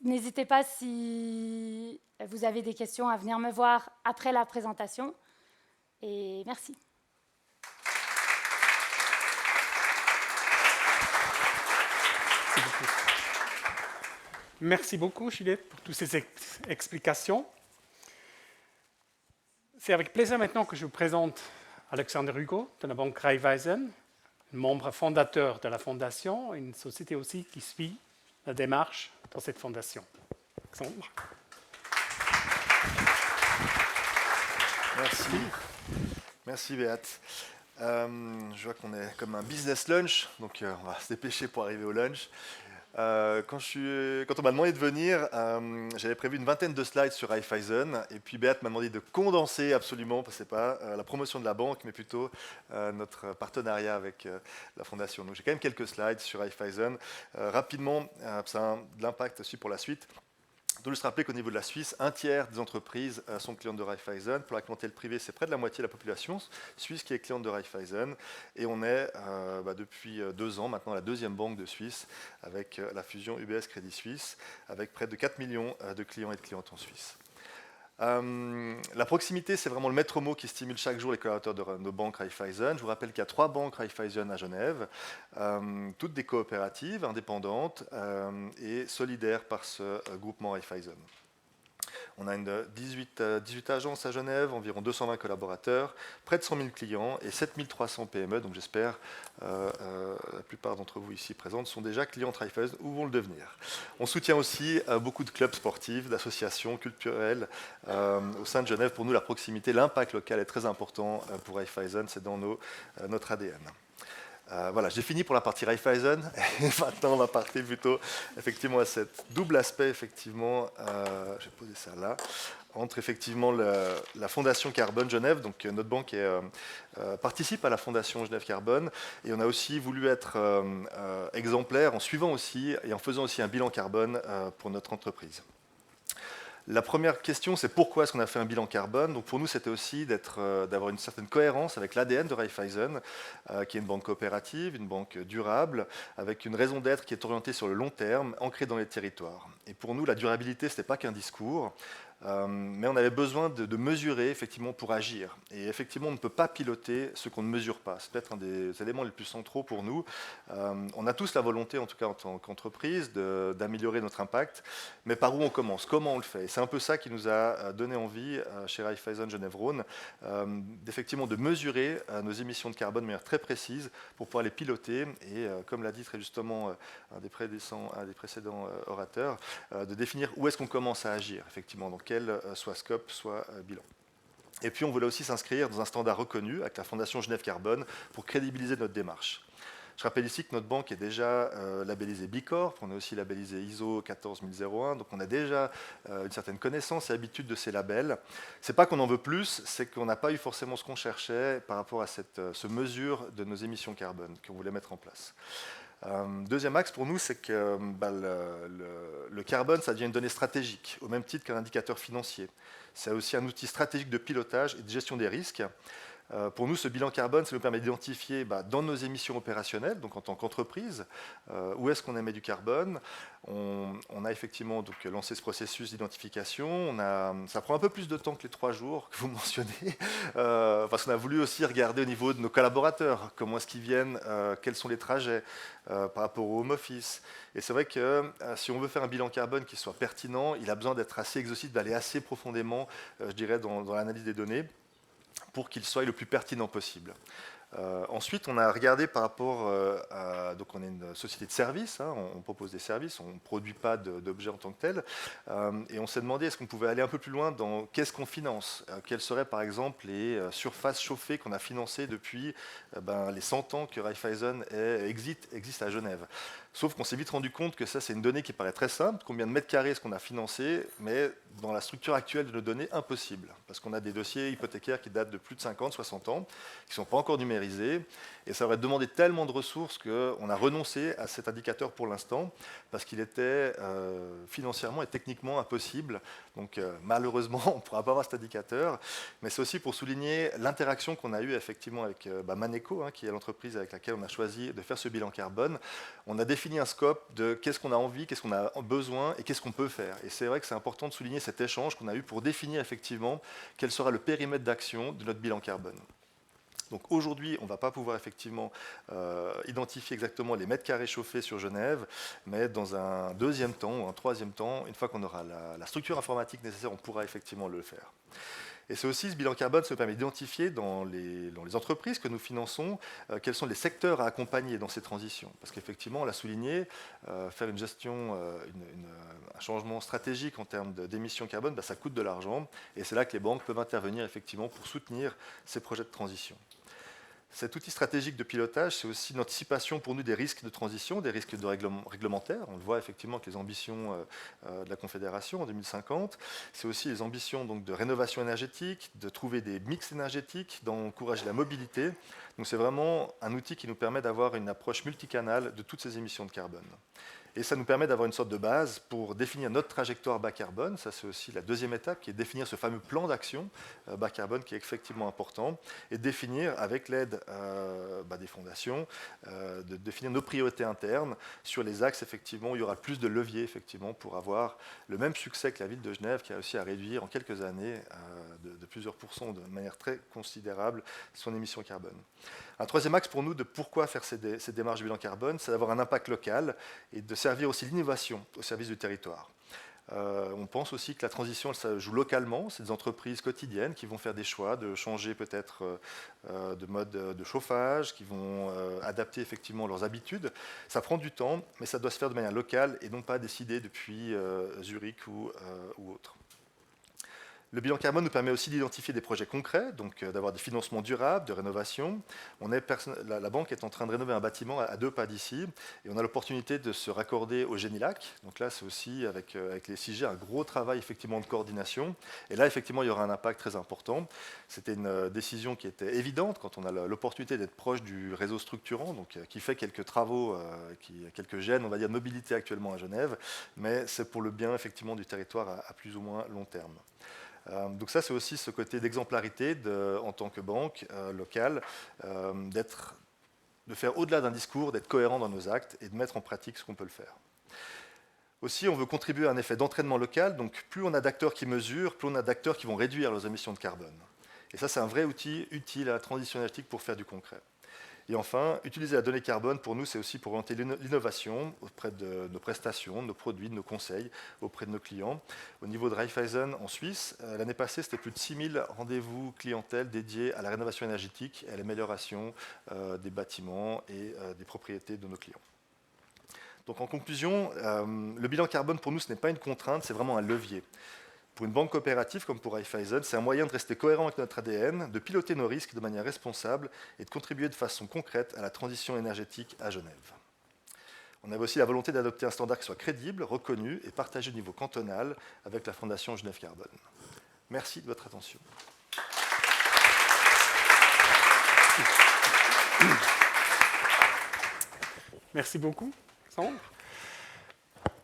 N'hésitez pas, si vous avez des questions, à venir me voir après la présentation. Et merci. Merci beaucoup, Juliette, pour toutes ces explications. C'est avec plaisir maintenant que je vous présente Alexander Hugo de la banque Raiffeisen, membre fondateur de la fondation, une société aussi qui suit la démarche dans cette fondation. Alexandre. Merci. Merci Béate. Je vois qu'on est comme un business lunch, donc on va se dépêcher pour arriver au lunch. Quand on m'a demandé de venir, j'avais prévu une vingtaine de slides sur Raiffeisen, et puis Béate m'a demandé de condenser absolument, parce que ce n'est pas la promotion de la banque, mais plutôt notre partenariat avec la fondation. Donc j'ai quand même quelques slides sur Raiffeisen. Rapidement, ça a de l'impact aussi pour la suite. Il faut juste rappeler qu'au niveau de la Suisse, un tiers des entreprises sont clientes de Raiffeisen. Pour la clientèle privée, c'est près de la moitié de la population suisse qui est cliente de Raiffeisen. Et on est depuis 2 ans maintenant la deuxième banque de Suisse avec la fusion UBS Crédit Suisse, avec près de 4 millions de clients et de clientes en Suisse. La proximité, c'est vraiment le maître mot qui stimule chaque jour les collaborateurs de nos banques Raiffeisen. Je vous rappelle qu'il y a 3 banques Raiffeisen à Genève, toutes des coopératives indépendantes et solidaires par ce groupement Raiffeisen. On a 18 agences à Genève, environ 220 collaborateurs, près de 100 000 clients et 7300 PME. Donc j'espère la plupart d'entre vous ici présents sont déjà clients Raiffeisen ou vont le devenir. On soutient aussi beaucoup de clubs sportifs, d'associations culturelles au sein de Genève. Pour nous, la proximité, l'impact local est très important pour Raiffeisen, c'est dans notre ADN. Voilà, j'ai fini pour la partie Raiffeisen et maintenant on va partir plutôt effectivement à cet double aspect effectivement, je vais poser ça là, entre effectivement la Fondation Carbone Genève, donc notre banque participe à la Fondation Genève Carbone et on a aussi voulu être exemplaire en suivant aussi et en faisant aussi un bilan carbone pour notre entreprise. La première question, c'est pourquoi est-ce qu'on a fait un bilan carbone. Donc pour nous, c'était aussi d'avoir une certaine cohérence avec l'ADN de Raiffeisen, qui est une banque coopérative, une banque durable, avec une raison d'être qui est orientée sur le long terme, ancrée dans les territoires. Et pour nous, la durabilité, ce n'était pas qu'un discours, mais on avait besoin de mesurer effectivement pour agir. Et effectivement, on ne peut pas piloter ce qu'on ne mesure pas. C'est peut-être un des éléments les plus centraux pour nous. On a tous la volonté, en tout cas en tant qu'entreprise, d'améliorer notre impact, mais par où on commence, comment on le fait. Et c'est un peu ça qui nous a donné envie, chez Raiffeisen Genève-Rhône, d'effectivement de mesurer nos émissions de carbone de manière très précise pour pouvoir les piloter. Et comme l'a dit très justement un des précédents orateurs, de définir où est-ce qu'on commence à agir, effectivement. Donc, soit scope, soit bilan. Et puis on voulait aussi s'inscrire dans un standard reconnu avec la Fondation Genève Carbone pour crédibiliser notre démarche. Je rappelle ici que notre banque est déjà labellisée B Corp, on est aussi labellisé ISO 14001, donc on a déjà une certaine connaissance et habitude de ces labels. Ce n'est pas qu'on en veut plus, c'est qu'on n'a pas eu forcément ce qu'on cherchait par rapport à ce mesure de nos émissions carbone qu'on voulait mettre en place. Deuxième axe pour nous, c'est que le carbone, ça devient une donnée stratégique, au même titre qu'un indicateur financier. C'est aussi un outil stratégique de pilotage et de gestion des risques. Pour nous, ce bilan carbone, ça nous permet d'identifier dans nos émissions opérationnelles, donc en tant qu'entreprise, où est-ce qu'on émet du carbone. On a effectivement donc lancé ce processus d'identification. Ça prend un peu plus de temps que les 3 jours que vous mentionnez, parce qu'on a voulu aussi regarder au niveau de nos collaborateurs, comment est-ce qu'ils viennent, quels sont les trajets par rapport au home office. Et c'est vrai que si on veut faire un bilan carbone qui soit pertinent, il a besoin d'être assez exhaustif, d'aller assez profondément, je dirais, dans l'analyse des données, pour qu'il soit le plus pertinent possible. Ensuite, on a regardé par rapport donc on est une société de services, hein, on propose des services, on ne produit pas d'objets en tant que tel, et on s'est demandé est-ce qu'on pouvait aller un peu plus loin dans qu'est-ce qu'on finance, quelles seraient par exemple les surfaces chauffées qu'on a financées depuis les 100 ans que Raiffeisen existe à Genève. Sauf qu'on s'est vite rendu compte que ça, c'est une donnée qui paraît très simple. Combien de mètres carrés est-ce qu'on a financé, mais dans la structure actuelle de nos données, impossible. Parce qu'on a des dossiers hypothécaires qui datent de plus de 50, 60 ans, qui ne sont pas encore numérisés. Et ça aurait demandé tellement de ressources qu'on a renoncé à cet indicateur pour l'instant, parce qu'il était financièrement et techniquement impossible. Donc malheureusement, on ne pourra pas avoir cet indicateur. Mais c'est aussi pour souligner l'interaction qu'on a eue effectivement avec Maneco, hein, qui est l'entreprise avec laquelle on a choisi de faire ce bilan carbone. On a défini un scope de qu'est-ce qu'on a envie, qu'est-ce qu'on a besoin et qu'est-ce qu'on peut faire. Et c'est vrai que c'est important de souligner cet échange qu'on a eu pour définir effectivement quel sera le périmètre d'action de notre bilan carbone. Donc aujourd'hui, on ne va pas pouvoir effectivement identifier exactement les mètres carrés chauffés sur Genève, mais dans un deuxième temps ou un troisième temps, une fois qu'on aura la structure informatique nécessaire, on pourra effectivement le faire. Et c'est aussi, ce bilan carbone, ça nous permet d'identifier dans les entreprises que nous finançons quels sont les secteurs à accompagner dans ces transitions. Parce qu'effectivement, on l'a souligné, faire une gestion, un changement stratégique en termes d'émissions carbone, ça coûte de l'argent. Et c'est là que les banques peuvent intervenir effectivement pour soutenir ces projets de transition. Cet outil stratégique de pilotage, c'est aussi une anticipation pour nous des risques de transition, des risques réglementaires. On le voit effectivement avec les ambitions de la Confédération en 2050. C'est aussi les ambitions donc, de rénovation énergétique, de trouver des mix énergétiques, d'encourager la mobilité. Donc c'est vraiment un outil qui nous permet d'avoir une approche multicanale de toutes ces émissions de carbone. Et ça nous permet d'avoir une sorte de base pour définir notre trajectoire bas carbone. Ça, c'est aussi la deuxième étape, qui est de définir ce fameux plan d'action bas carbone qui est effectivement important, et de définir, avec l'aide des fondations, de définir nos priorités internes sur les axes effectivement où il y aura plus de leviers effectivement pour avoir le même succès que la ville de Genève, qui a réussi à réduire en quelques années de plusieurs pourcents de manière très considérable son émission carbone. Un troisième axe pour nous de pourquoi faire ces démarches de bilan carbone, c'est d'avoir un impact local et de servir aussi l'innovation au service du territoire. On pense aussi que la transition, elle se joue localement. C'est des entreprises quotidiennes qui vont faire des choix de changer peut-être de mode de chauffage, qui vont adapter effectivement leurs habitudes. Ça prend du temps, mais ça doit se faire de manière locale et non pas décidé depuis Zurich ou autre. Le bilan carbone nous permet aussi d'identifier des projets concrets, donc d'avoir des financements durables, de rénovation. La banque est en train de rénover un bâtiment à 2 pas d'ici, et on a l'opportunité de se raccorder au Génilac. Donc là, c'est aussi, avec les 6G, un gros travail effectivement de coordination. Et là, effectivement, il y aura un impact très important. C'était une décision qui était évidente quand on a l'opportunité d'être proche du réseau structurant, donc qui fait quelques travaux, quelques gènes, on va dire, de mobilité actuellement à Genève, mais c'est pour le bien effectivement du territoire à plus ou moins long terme. Donc ça, c'est aussi ce côté d'exemplarité en tant que banque locale, de faire au-delà d'un discours, d'être cohérent dans nos actes et de mettre en pratique ce qu'on peut le faire. Aussi, on veut contribuer à un effet d'entraînement local, donc plus on a d'acteurs qui mesurent, plus on a d'acteurs qui vont réduire leurs émissions de carbone. Et ça, c'est un vrai outil utile à la transition énergétique pour faire du concret. Et enfin, utiliser la donnée carbone, pour nous, c'est aussi pour orienter l'innovation auprès de nos prestations, de nos produits, de nos conseils, auprès de nos clients. Au niveau de Raiffeisen en Suisse, l'année passée, c'était plus de 6000 rendez-vous clientèle dédiés à la rénovation énergétique et à l'amélioration des bâtiments et des propriétés de nos clients. Donc en conclusion, le bilan carbone, pour nous, ce n'est pas une contrainte, c'est vraiment un levier. Pour une banque coopérative comme pour Raiffeisen, c'est un moyen de rester cohérent avec notre ADN, de piloter nos risques de manière responsable et de contribuer de façon concrète à la transition énergétique à Genève. On avait aussi la volonté d'adopter un standard qui soit crédible, reconnu et partagé au niveau cantonal avec la Fondation Genève Carbone. Merci de votre attention. Merci beaucoup, Sandre.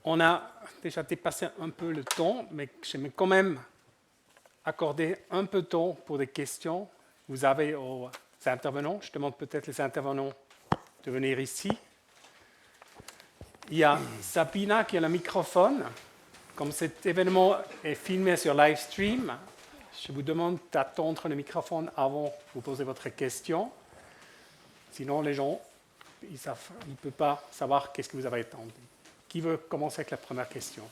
On a déjà dépassé un peu le temps, mais j'aimerais quand même accorder un peu de temps pour des questions. Vous avez aux intervenants, je demande peut-être les intervenants de venir ici. Il y a Sabina qui a le microphone. Comme cet événement est filmé sur live stream, je vous demande d'attendre le microphone avant de vous poser votre question. Sinon, les gens, ils ne peuvent pas savoir qu'est-ce que vous avez entendu. Qui veut commencer avec la première question?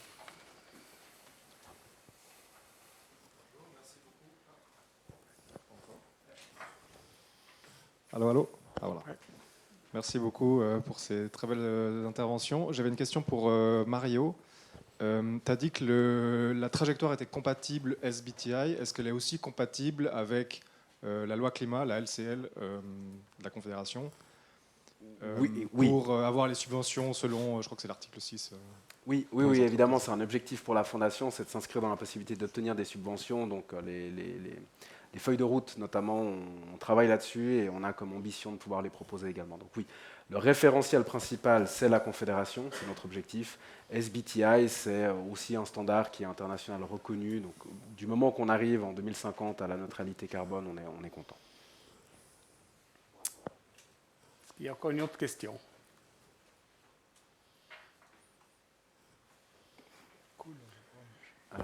Allô, allô. Ah, voilà. Ouais. Merci beaucoup pour ces très belles interventions. J'avais une question pour Mario. Tu as dit que la trajectoire était compatible SBTI. Est-ce qu'elle est aussi compatible avec la loi climat, la LCL de la Confédération Oui. Pour avoir les subventions selon, je crois que c'est l'article 6. Oui, évidemment, c'est un objectif pour la Fondation, c'est de s'inscrire dans la possibilité d'obtenir des subventions. Donc les feuilles de route, notamment, on travaille là-dessus et on a comme ambition de pouvoir les proposer également. Donc oui, le référentiel principal, c'est la Confédération, c'est notre objectif. SBTI, c'est aussi un standard qui est international reconnu. Donc du moment qu'on arrive en 2050 à la neutralité carbone, on est content. Il y a encore une autre question.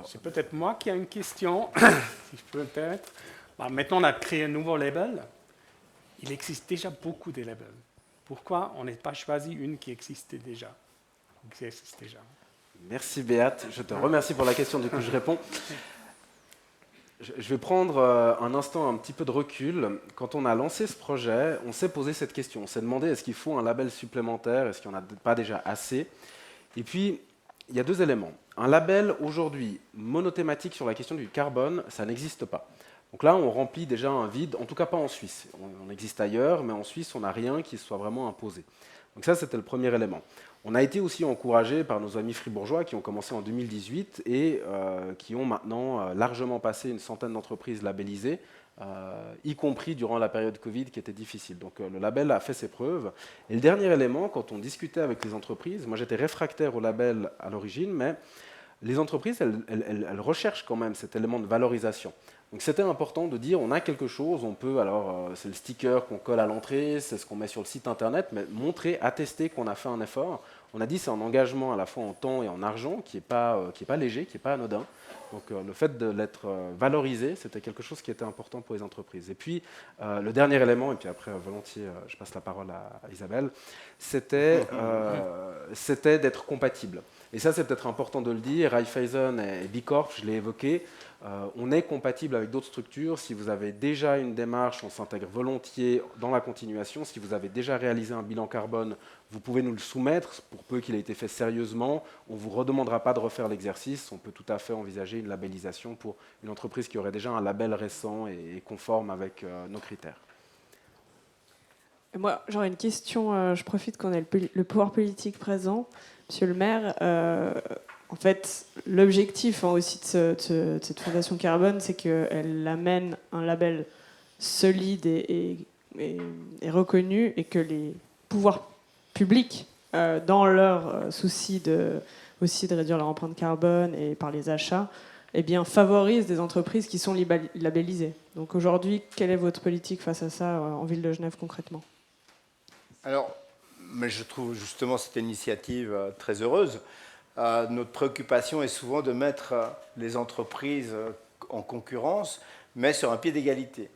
C'est peut-être moi qui ai une question, si je peux me permettre. Maintenant, on a créé un nouveau label il existe déjà beaucoup de labels. Pourquoi on n'a pas choisi une qui existait déjà, qui existe déjà? Merci Béate, je te remercie pour la question, du coup je réponds. Je vais prendre un instant, un petit peu de recul. Quand on a lancé ce projet, on s'est posé cette question. On s'est demandé est-ce qu'il faut un label supplémentaire, est-ce qu'il n'y en a pas déjà assez? Et puis, il y a deux éléments. Un label aujourd'hui monothématique sur la question du carbone, ça n'existe pas. Donc là, on remplit déjà un vide, en tout cas pas en Suisse. On existe ailleurs, mais en Suisse, on n'a rien qui soit vraiment imposé. Donc ça, c'était le premier élément. On a été aussi encouragé par nos amis fribourgeois qui ont commencé en 2018 et qui ont maintenant largement passé une centaine d'entreprises labellisées, y compris durant la période Covid qui était difficile. Donc le label a fait ses preuves. Et le dernier élément, quand on discutait avec les entreprises, moi j'étais réfractaire au label à l'origine, mais les entreprises, elles recherchent quand même cet élément de valorisation. Donc c'était important de dire, on a quelque chose, on peut, alors c'est le sticker qu'on colle à l'entrée, c'est ce qu'on met sur le site internet, mais montrer, attester qu'on a fait un effort. On a dit c'est un engagement à la fois en temps et en argent qui n'est pas léger, qui n'est pas anodin. Donc le fait de l'être valorisé, c'était quelque chose qui était important pour les entreprises. Et puis le dernier élément, et puis après volontiers je passe la parole à Isabelle, c'était d'être compatible. Et ça c'est peut-être important de le dire, Raiffeisen et Bicorp, je l'ai évoqué, on est compatible avec d'autres structures. Si vous avez déjà une démarche, on s'intègre volontiers dans la continuation. Si vous avez déjà réalisé un bilan carbone, vous pouvez nous le soumettre, pour peu qu'il ait été fait sérieusement. On ne vous redemandera pas de refaire l'exercice. On peut tout à fait envisager une labellisation pour une entreprise qui aurait déjà un label récent et conforme avec nos critères. Et moi, j'aurais une question. Je profite qu'on ait le pouvoir politique présent. Monsieur le maire, en fait, l'objectif aussi de cette fondation carbone, c'est qu'elle amène un label solide et reconnu, et que les pouvoirs publics, dans leur souci aussi de réduire leur empreinte carbone et par les achats, eh bien, favorisent des entreprises qui sont labellisées. Donc aujourd'hui, quelle est votre politique face à ça en ville de Genève concrètement? Alors, mais je trouve justement cette initiative très heureuse. Notre préoccupation est souvent de mettre les entreprises en concurrence, mais sur un pied d'égalité.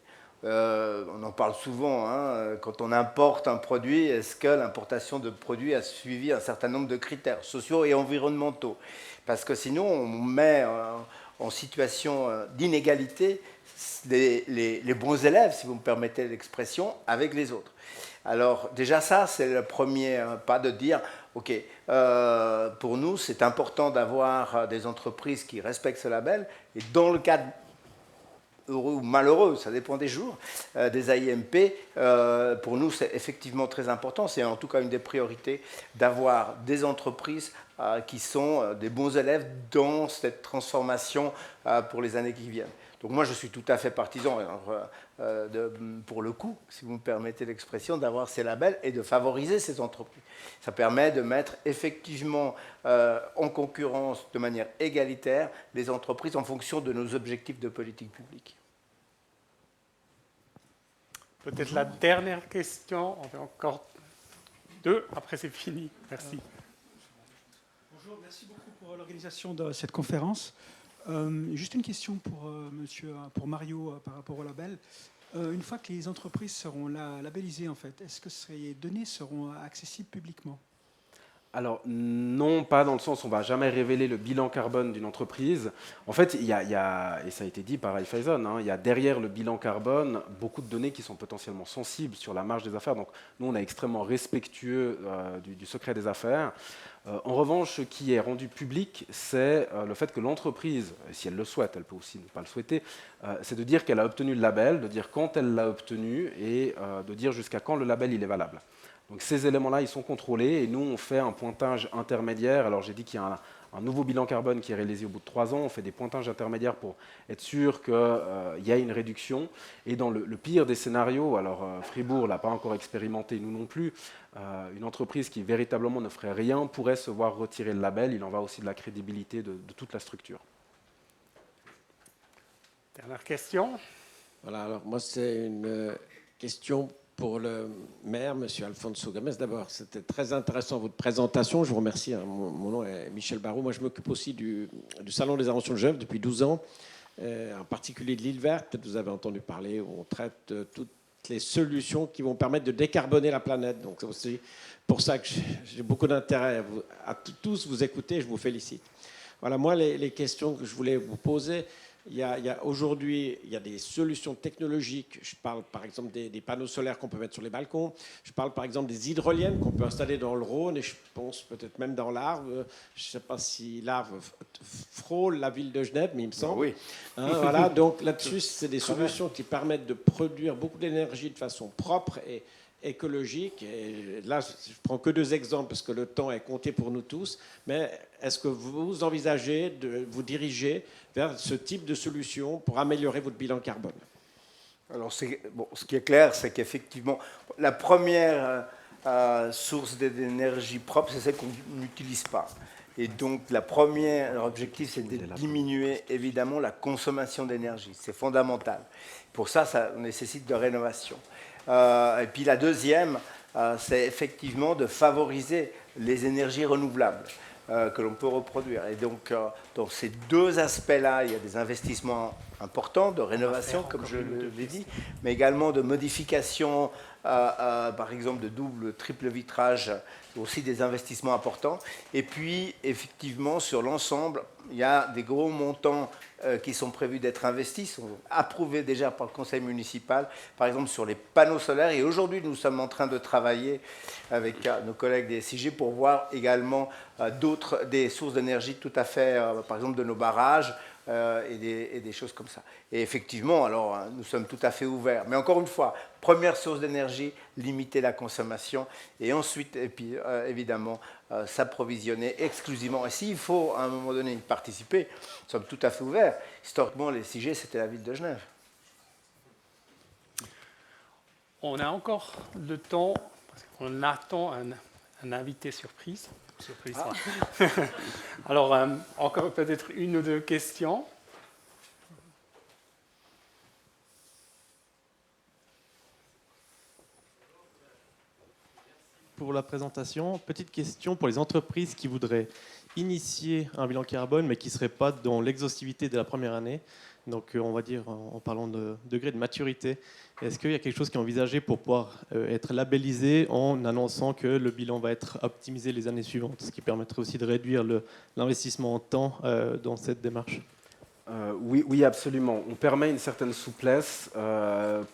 On en parle souvent, hein, quand on importe un produit, est-ce que l'importation de produits a suivi un certain nombre de critères sociaux et environnementaux? Parce que sinon, on met en situation d'inégalité les bons élèves, si vous me permettez l'expression, avec les autres. Alors déjà ça, c'est le premier pas de dire, ok, pour nous c'est important d'avoir des entreprises qui respectent ce label, et dans le cadre heureux ou malheureux, ça dépend des jours, des AIMP, pour nous c'est effectivement très important, c'est en tout cas une des priorités d'avoir des entreprises qui sont des bons élèves dans cette transformation pour les années qui viennent. Donc moi, je suis tout à fait partisan, pour le coup, si vous me permettez l'expression, d'avoir ces labels et de favoriser ces entreprises. Ça permet de mettre effectivement en concurrence de manière égalitaire les entreprises en fonction de nos objectifs de politique publique. Peut-être la dernière question, on fait encore deux, après c'est fini. Merci. Bonjour, merci beaucoup pour l'organisation de cette conférence. Juste une question pour Mario par rapport au label. Une fois que les entreprises seront labellisées, en fait, est-ce que ces données seront accessibles publiquement? Alors non, pas dans le sens où on ne va jamais révéler le bilan carbone d'une entreprise. En fait, il y a, et ça a été dit par Raiffeisen, il y a derrière le bilan carbone beaucoup de données qui sont potentiellement sensibles sur la marge des affaires. Donc nous, on est extrêmement respectueux du secret des affaires. En revanche, ce qui est rendu public, c'est le fait que l'entreprise, si elle le souhaite, elle peut aussi ne pas le souhaiter, c'est de dire qu'elle a obtenu le label, de dire quand elle l'a obtenu et de dire jusqu'à quand le label il est valable. Donc ces éléments-là, ils sont contrôlés et nous, on fait un pointage intermédiaire. Alors j'ai dit qu'il y a un nouveau bilan carbone qui est réalisé au bout de 3 ans. On fait des pointages intermédiaires pour être sûr qu'il y a une réduction. Et dans le pire des scénarios, alors Fribourg ne l'a pas encore expérimenté, nous non plus, une entreprise qui véritablement ne ferait rien pourrait se voir retirer le label. Il en va aussi de la crédibilité de toute la structure. Dernière question. Voilà, alors moi c'est une question pour le maire, M. Alfonso Gomes. D'abord, c'était très intéressant votre présentation. Je vous remercie. Mon nom est Michel Barraud. Moi, je m'occupe aussi du Salon des inventions de Genève depuis 12 ans, en particulier de l'île verte. Vous avez entendu parler où on traite toute les solutions qui vont permettre de décarboner la planète. Donc c'est aussi pour ça que j'ai beaucoup d'intérêt à tous vous écouter. Je vous félicite. Voilà, moi, les questions que je voulais vous poser, aujourd'hui, il y a des solutions technologiques. Je parle par exemple des panneaux solaires qu'on peut mettre sur les balcons. Je parle par exemple des hydroliennes qu'on peut installer dans le Rhône et je pense peut-être même dans l'Arve. Je ne sais pas si l'Arve frôle la ville de Genève, mais il me semble. Oui. Hein, voilà, donc là-dessus, c'est des solutions qui permettent de produire beaucoup d'énergie de façon propre et écologique. Et là, je ne prends que 2 exemples parce que le temps est compté pour nous tous. Mais est-ce que vous envisagez de vous diriger vers ce type de solution pour améliorer votre bilan carbone? Alors, ce qui est clair, c'est qu'effectivement, la première source d'énergie propre, c'est celle qu'on n'utilise pas. Et donc, le premier objectif, c'est de diminuer évidemment la consommation d'énergie. C'est fondamental. Pour ça, ça nécessite de rénovation. Et puis la deuxième, c'est effectivement de favoriser les énergies renouvelables que l'on peut reproduire. Et donc, dans ces 2 aspects-là, il y a des investissements importants de rénovation, comme je l'ai dit, mais également de modification, par exemple de double, triple vitrage, aussi des investissements importants. Et puis, effectivement, sur l'ensemble, il y a des gros montants qui sont prévus d'être investis, sont approuvés déjà par le conseil municipal, par exemple sur les panneaux solaires. Et aujourd'hui, nous sommes en train de travailler avec nos collègues des SIG pour voir également des sources d'énergie tout à fait, par exemple de nos barrages et des choses comme ça. Et effectivement, alors, nous sommes tout à fait ouverts. Mais encore une fois, première source d'énergie, limiter la consommation et ensuite, et puis évidemment, s'approvisionner exclusivement. Et s'il faut à un moment donné y participer, nous sommes tout à fait ouverts. Historiquement, les SIG, c'était la ville de Genève. On a encore le temps, parce qu'on attend un invité surprise. Alors, encore peut-être 1 ou 2 questions. Pour la présentation, petite question pour les entreprises qui voudraient initier un bilan carbone, mais qui ne seraient pas dans l'exhaustivité de la première année. Donc, on va dire, en parlant de degré de maturité, est-ce qu'il y a quelque chose qui est envisagé pour pouvoir être labellisé en annonçant que le bilan va être optimisé les années suivantes, ce qui permettrait aussi de réduire l'investissement en temps dans cette démarche? Oui, absolument. On permet une certaine souplesse,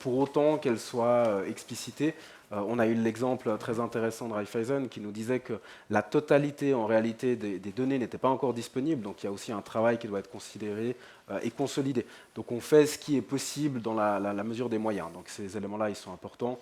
pour autant qu'elle soit explicitée. On a eu l'exemple très intéressant de Raiffeisen qui nous disait que la totalité, en réalité, des données n'était pas encore disponible. Donc, il y a aussi un travail qui doit être considéré et consolidé. Donc, on fait ce qui est possible dans la mesure des moyens. Donc, ces éléments-là, ils sont importants.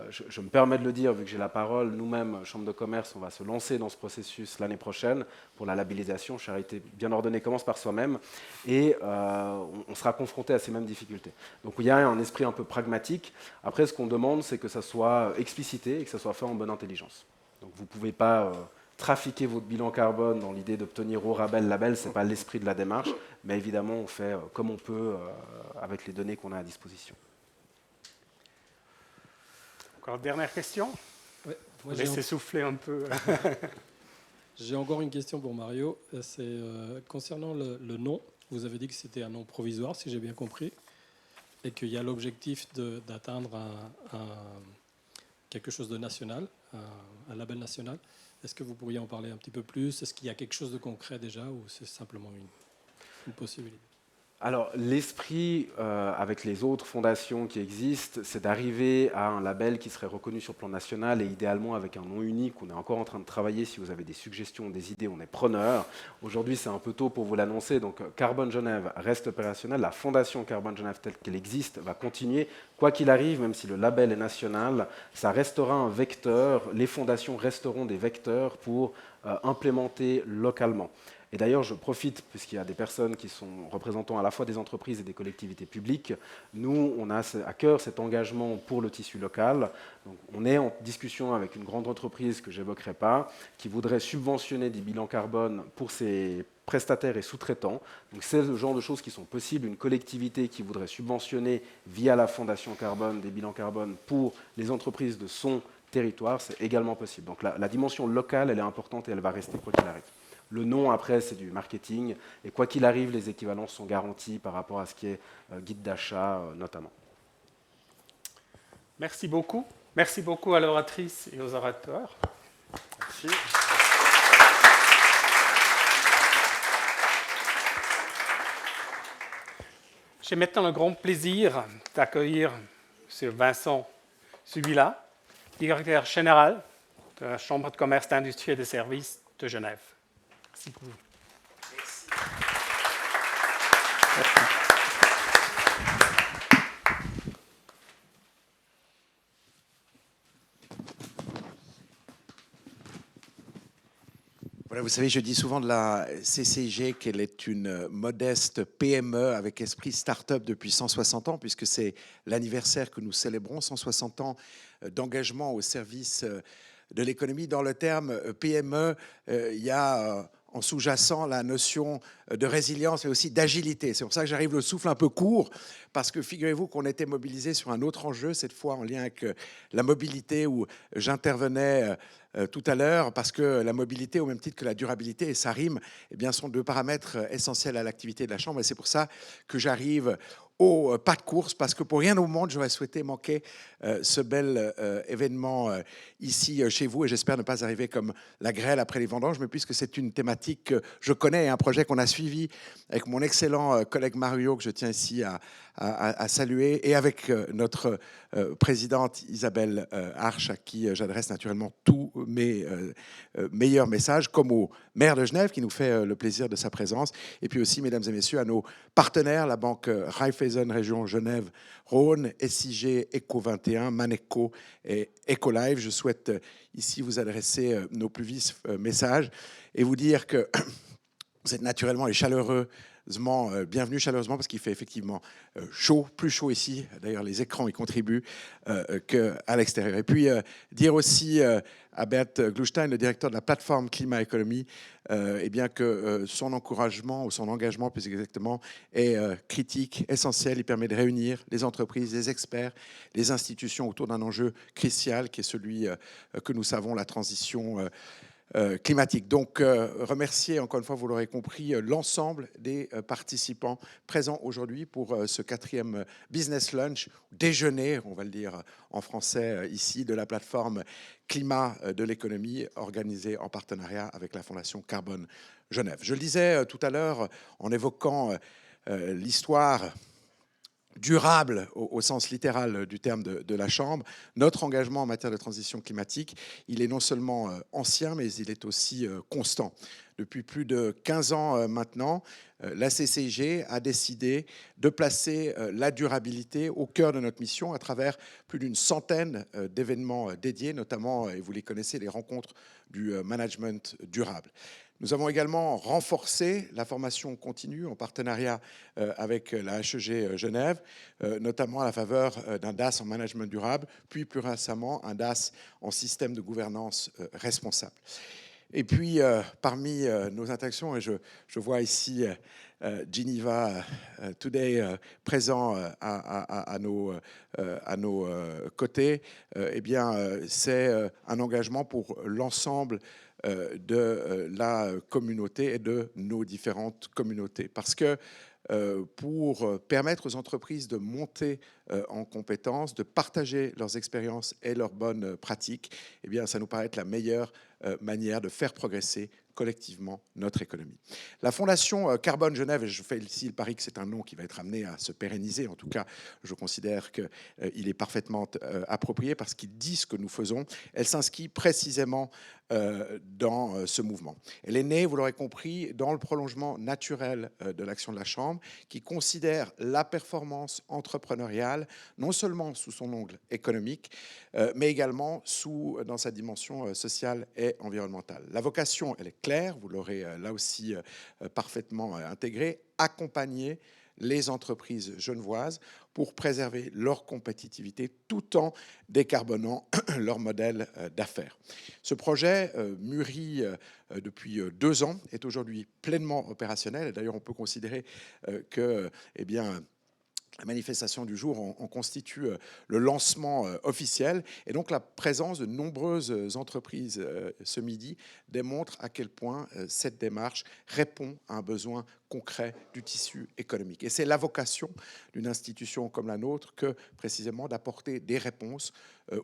Je me permets de le dire, vu que j'ai la parole, nous-mêmes, Chambre de commerce, on va se lancer dans ce processus l'année prochaine pour la labellisation. Charité bien ordonnée commence par soi-même. Et on sera confronté à ces mêmes difficultés. Donc il y a un esprit un peu pragmatique. Après, ce qu'on demande, c'est que ça soit explicité et que ça soit fait en bonne intelligence. Donc vous ne pouvez pas trafiquer votre bilan carbone dans l'idée d'obtenir au rabais le label. Ce n'est pas l'esprit de la démarche. Mais évidemment, on fait comme on peut avec les données qu'on a à disposition. Encore dernière question. Ouais, Laissez souffler un peu. J'ai encore une question pour Mario. C'est concernant le nom. Vous avez dit que c'était un nom provisoire, si j'ai bien compris, et qu'il y a l'objectif d'atteindre quelque chose de national, un label national. Est-ce que vous pourriez en parler un petit peu plus? Est-ce qu'il y a quelque chose de concret déjà ou c'est simplement une possibilité? Alors, l'esprit avec les autres fondations qui existent, c'est d'arriver à un label qui serait reconnu sur le plan national et idéalement avec un nom unique. On est encore en train de travailler. Si vous avez des suggestions, des idées, on est preneur. Aujourd'hui, c'est un peu tôt pour vous l'annoncer. Donc, Carbone Genève reste opérationnel. La fondation Carbone Genève telle qu'elle existe va continuer. Quoi qu'il arrive, même si le label est national, ça restera un vecteur. Les fondations resteront des vecteurs pour implémenter localement. Et d'ailleurs, je profite, puisqu'il y a des personnes qui sont représentant à la fois des entreprises et des collectivités publiques, nous, on a à cœur cet engagement pour le tissu local. Donc, on est en discussion avec une grande entreprise que je n'évoquerai pas, qui voudrait subventionner des bilans carbone pour ses prestataires et sous-traitants. Donc, c'est le genre de choses qui sont possibles. Une collectivité qui voudrait subventionner via la Fondation Carbone des bilans carbone pour les entreprises de son territoire, c'est également possible. Donc, la dimension locale, elle est importante et elle va rester quoi qu'il arrive. Le nom, après, c'est du marketing. Et quoi qu'il arrive, les équivalences sont garanties par rapport à ce qui est guide d'achat, notamment. Merci beaucoup. Merci beaucoup à l'oratrice et aux orateurs. Merci. J'ai maintenant le grand plaisir d'accueillir M. Vincent Subila, directeur général de la Chambre de commerce, d'industrie et de services de Genève. Merci beaucoup. Merci. Voilà, vous savez, je dis souvent de la CCG qu'elle est une modeste PME avec esprit start-up depuis 160 ans, puisque c'est l'anniversaire que nous célébrons, 160 ans d'engagement au service de l'économie. Dans le terme PME, il y a en sous-jacent la notion de résilience et aussi d'agilité. C'est pour ça que j'arrive le souffle un peu court, parce que figurez-vous qu'on était mobilisé sur un autre enjeu, cette fois en lien avec la mobilité, où j'intervenais tout à l'heure, parce que la mobilité, au même titre que la durabilité, et ça rime, eh bien, sont deux paramètres essentiels à l'activité de la Chambre. Et c'est pour ça que j'arrive au pas de course, parce que pour rien au monde, j'aurais souhaité manquer ce bel événement ici chez vous, et j'espère ne pas arriver comme la grêle après les vendanges, mais puisque c'est une thématique que je connais et un projet qu'on a suivi avec mon excellent collègue Mario, que je tiens ici à saluer, et avec notre présidente Isabelle Arche, à qui j'adresse naturellement tous mes meilleurs messages, comme au maire de Genève, qui nous fait le plaisir de sa présence, et puis aussi, mesdames et messieurs, à nos partenaires, la banque Raiffeisen Région Genève-Rhône, SIG, Eco21, Maneco et Ecolive. Je souhaite ici vous adresser nos plus vifs messages et vous dire que vous êtes naturellement et chaleureusement bienvenus, chaleureusement, parce qu'il fait effectivement chaud, plus chaud ici. D'ailleurs, les écrans y contribuent qu'à l'extérieur. Et puis, dire aussi à Bert Glustein, le directeur de la plateforme Climat-Économie, eh bien que son encouragement, ou son engagement plus exactement, est critique, essentiel. Il permet de réunir les entreprises, les experts, les institutions autour d'un enjeu crucial qui est celui que nous savons, la transition climatique. Donc, remercier encore une fois, vous l'aurez compris, l'ensemble des participants présents aujourd'hui pour ce 4e Business Lunch, déjeuner, on va le dire en français ici, de la plateforme Climat de l'économie, organisée en partenariat avec la Fondation Carbone Genève. Je le disais tout à l'heure en évoquant l'histoire durable au sens littéral du terme de la Chambre. Notre engagement en matière de transition climatique, il est non seulement ancien, mais il est aussi constant. Depuis plus de 15 ans maintenant, la CCG a décidé de placer la durabilité au cœur de notre mission à travers plus d'une centaine d'événements dédiés, notamment, et vous les connaissez, les rencontres du management durable. Nous avons également renforcé la formation continue en partenariat avec la HEG Genève, notamment à la faveur d'un DAS en management durable, puis plus récemment un DAS en système de gouvernance responsable. Et puis, parmi nos interactions, et je vois ici Geneva Today présent à nos côtés, eh bien, c'est un engagement pour l'ensemble de la communauté et de nos différentes communautés. Parce que pour permettre aux entreprises de monter en compétences, de partager leurs expériences et leurs bonnes pratiques, eh bien, ça nous paraît être la meilleure manière de faire progresser collectivement notre économie. La Fondation Carbone Genève, et je fais ici le pari que c'est un nom qui va être amené à se pérenniser, en tout cas je considère qu'il est parfaitement approprié parce qu'il dit ce que nous faisons, elle s'inscrit précisément dans ce mouvement. Elle est née, vous l'aurez compris, dans le prolongement naturel de l'action de la Chambre, qui considère la performance entrepreneuriale non seulement sous son angle économique, mais également dans sa dimension sociale et environnementale. La vocation, elle est claire, vous l'aurez là aussi parfaitement intégrée, accompagner les entreprises genevoises pour préserver leur compétitivité tout en décarbonant leur modèle d'affaires. Ce projet, mûri depuis 2 ans, est aujourd'hui pleinement opérationnel. Et d'ailleurs, on peut considérer que, eh bien, La manifestation du jour en constitue le lancement officiel. Et donc la présence de nombreuses entreprises ce midi démontre à quel point cette démarche répond à un besoin concret du tissu économique. Et c'est la vocation d'une institution comme la nôtre que précisément d'apporter des réponses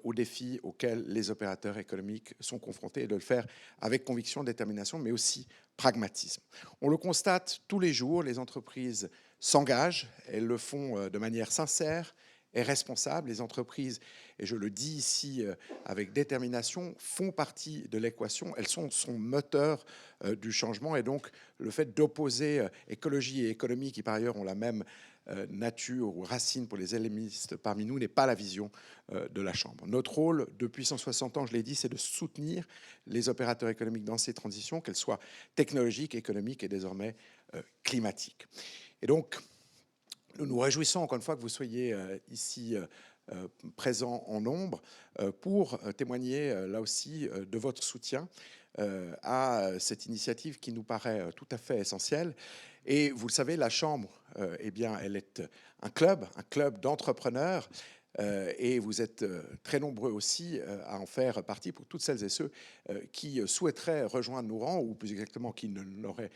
aux défis auxquels les opérateurs économiques sont confrontés et de le faire avec conviction, détermination, mais aussi pragmatisme. On le constate tous les jours, les entreprises s'engagent, elles le font de manière sincère et responsable. Les entreprises, et je le dis ici avec détermination, font partie de l'équation. Elles sont son moteur du changement. Et donc, le fait d'opposer écologie et économie, qui par ailleurs ont la même nature ou racine pour les élémistes parmi nous, n'est pas la vision de la Chambre. Notre rôle, depuis 160 ans, je l'ai dit, c'est de soutenir les opérateurs économiques dans ces transitions, qu'elles soient technologiques, économiques et désormais climatiques. Et donc, nous nous réjouissons encore une fois que vous soyez ici présents en nombre pour témoigner là aussi de votre soutien à cette initiative qui nous paraît tout à fait essentielle. Et vous le savez, la Chambre, eh bien, elle est un club d'entrepreneurs. Et vous êtes très nombreux aussi à en faire partie pour toutes celles et ceux qui souhaiteraient rejoindre nos rangs, ou plus exactement qui ne l'auraient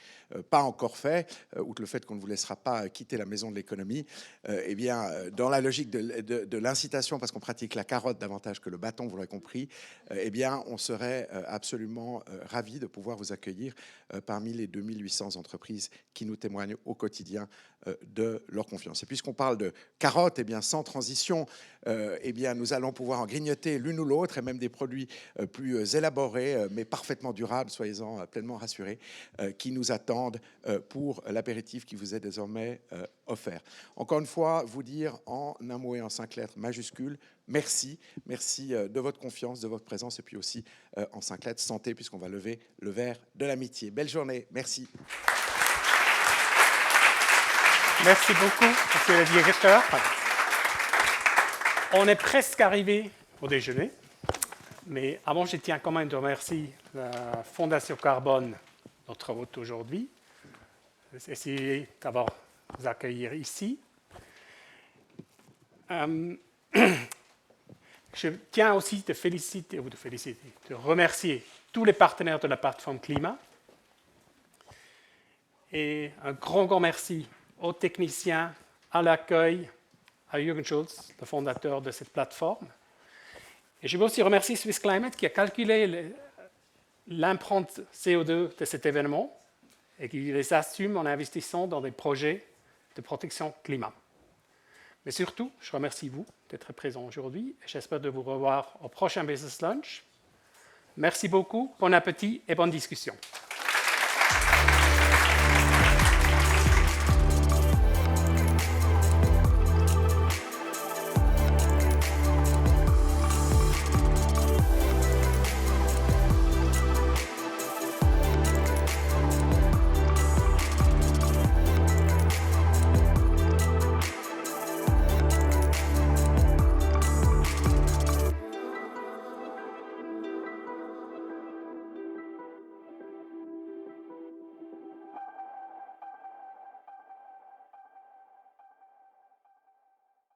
pas encore fait, outre le fait qu'on ne vous laissera pas quitter la maison de l'économie. Eh bien, dans la logique de l'incitation, parce qu'on pratique la carotte davantage que le bâton, vous l'aurez compris, eh bien, on serait absolument ravis de pouvoir vous accueillir parmi les 2800 entreprises qui nous témoignent au quotidien de leur confiance. Et puisqu'on parle de carotte, eh bien, sans transition, eh bien, nous allons pouvoir en grignoter l'une ou l'autre, et même des produits plus élaborés, mais parfaitement durables, soyez-en pleinement rassurés, qui nous attendent pour l'apéritif qui vous est désormais offert. Encore une fois, vous dire en un mot et en 5 lettres majuscules, merci. Merci de votre confiance, de votre présence, et puis aussi en 5 lettres, santé, puisqu'on va lever le verre de l'amitié. Belle journée, merci. Merci beaucoup, monsieur le directeur. On est presque arrivé au déjeuner, mais avant, je tiens quand même de remercier la Fondation Carbone, notre hôte aujourd'hui. J'ai essayé d'avoir vous accueillir ici. Je tiens aussi de remercier tous les partenaires de la plateforme Climat. Et un grand merci aux techniciens, à l'accueil, à Jürgen Schulz, le fondateur de cette plateforme. Et je veux aussi remercier Swiss Climate qui a calculé l'empreinte CO2 de cet événement et qui les assume en investissant dans des projets de protection climat. Mais surtout, je remercie vous d'être présents aujourd'hui et j'espère de vous revoir au prochain Business Lunch. Merci beaucoup, bon appétit et bonne discussion.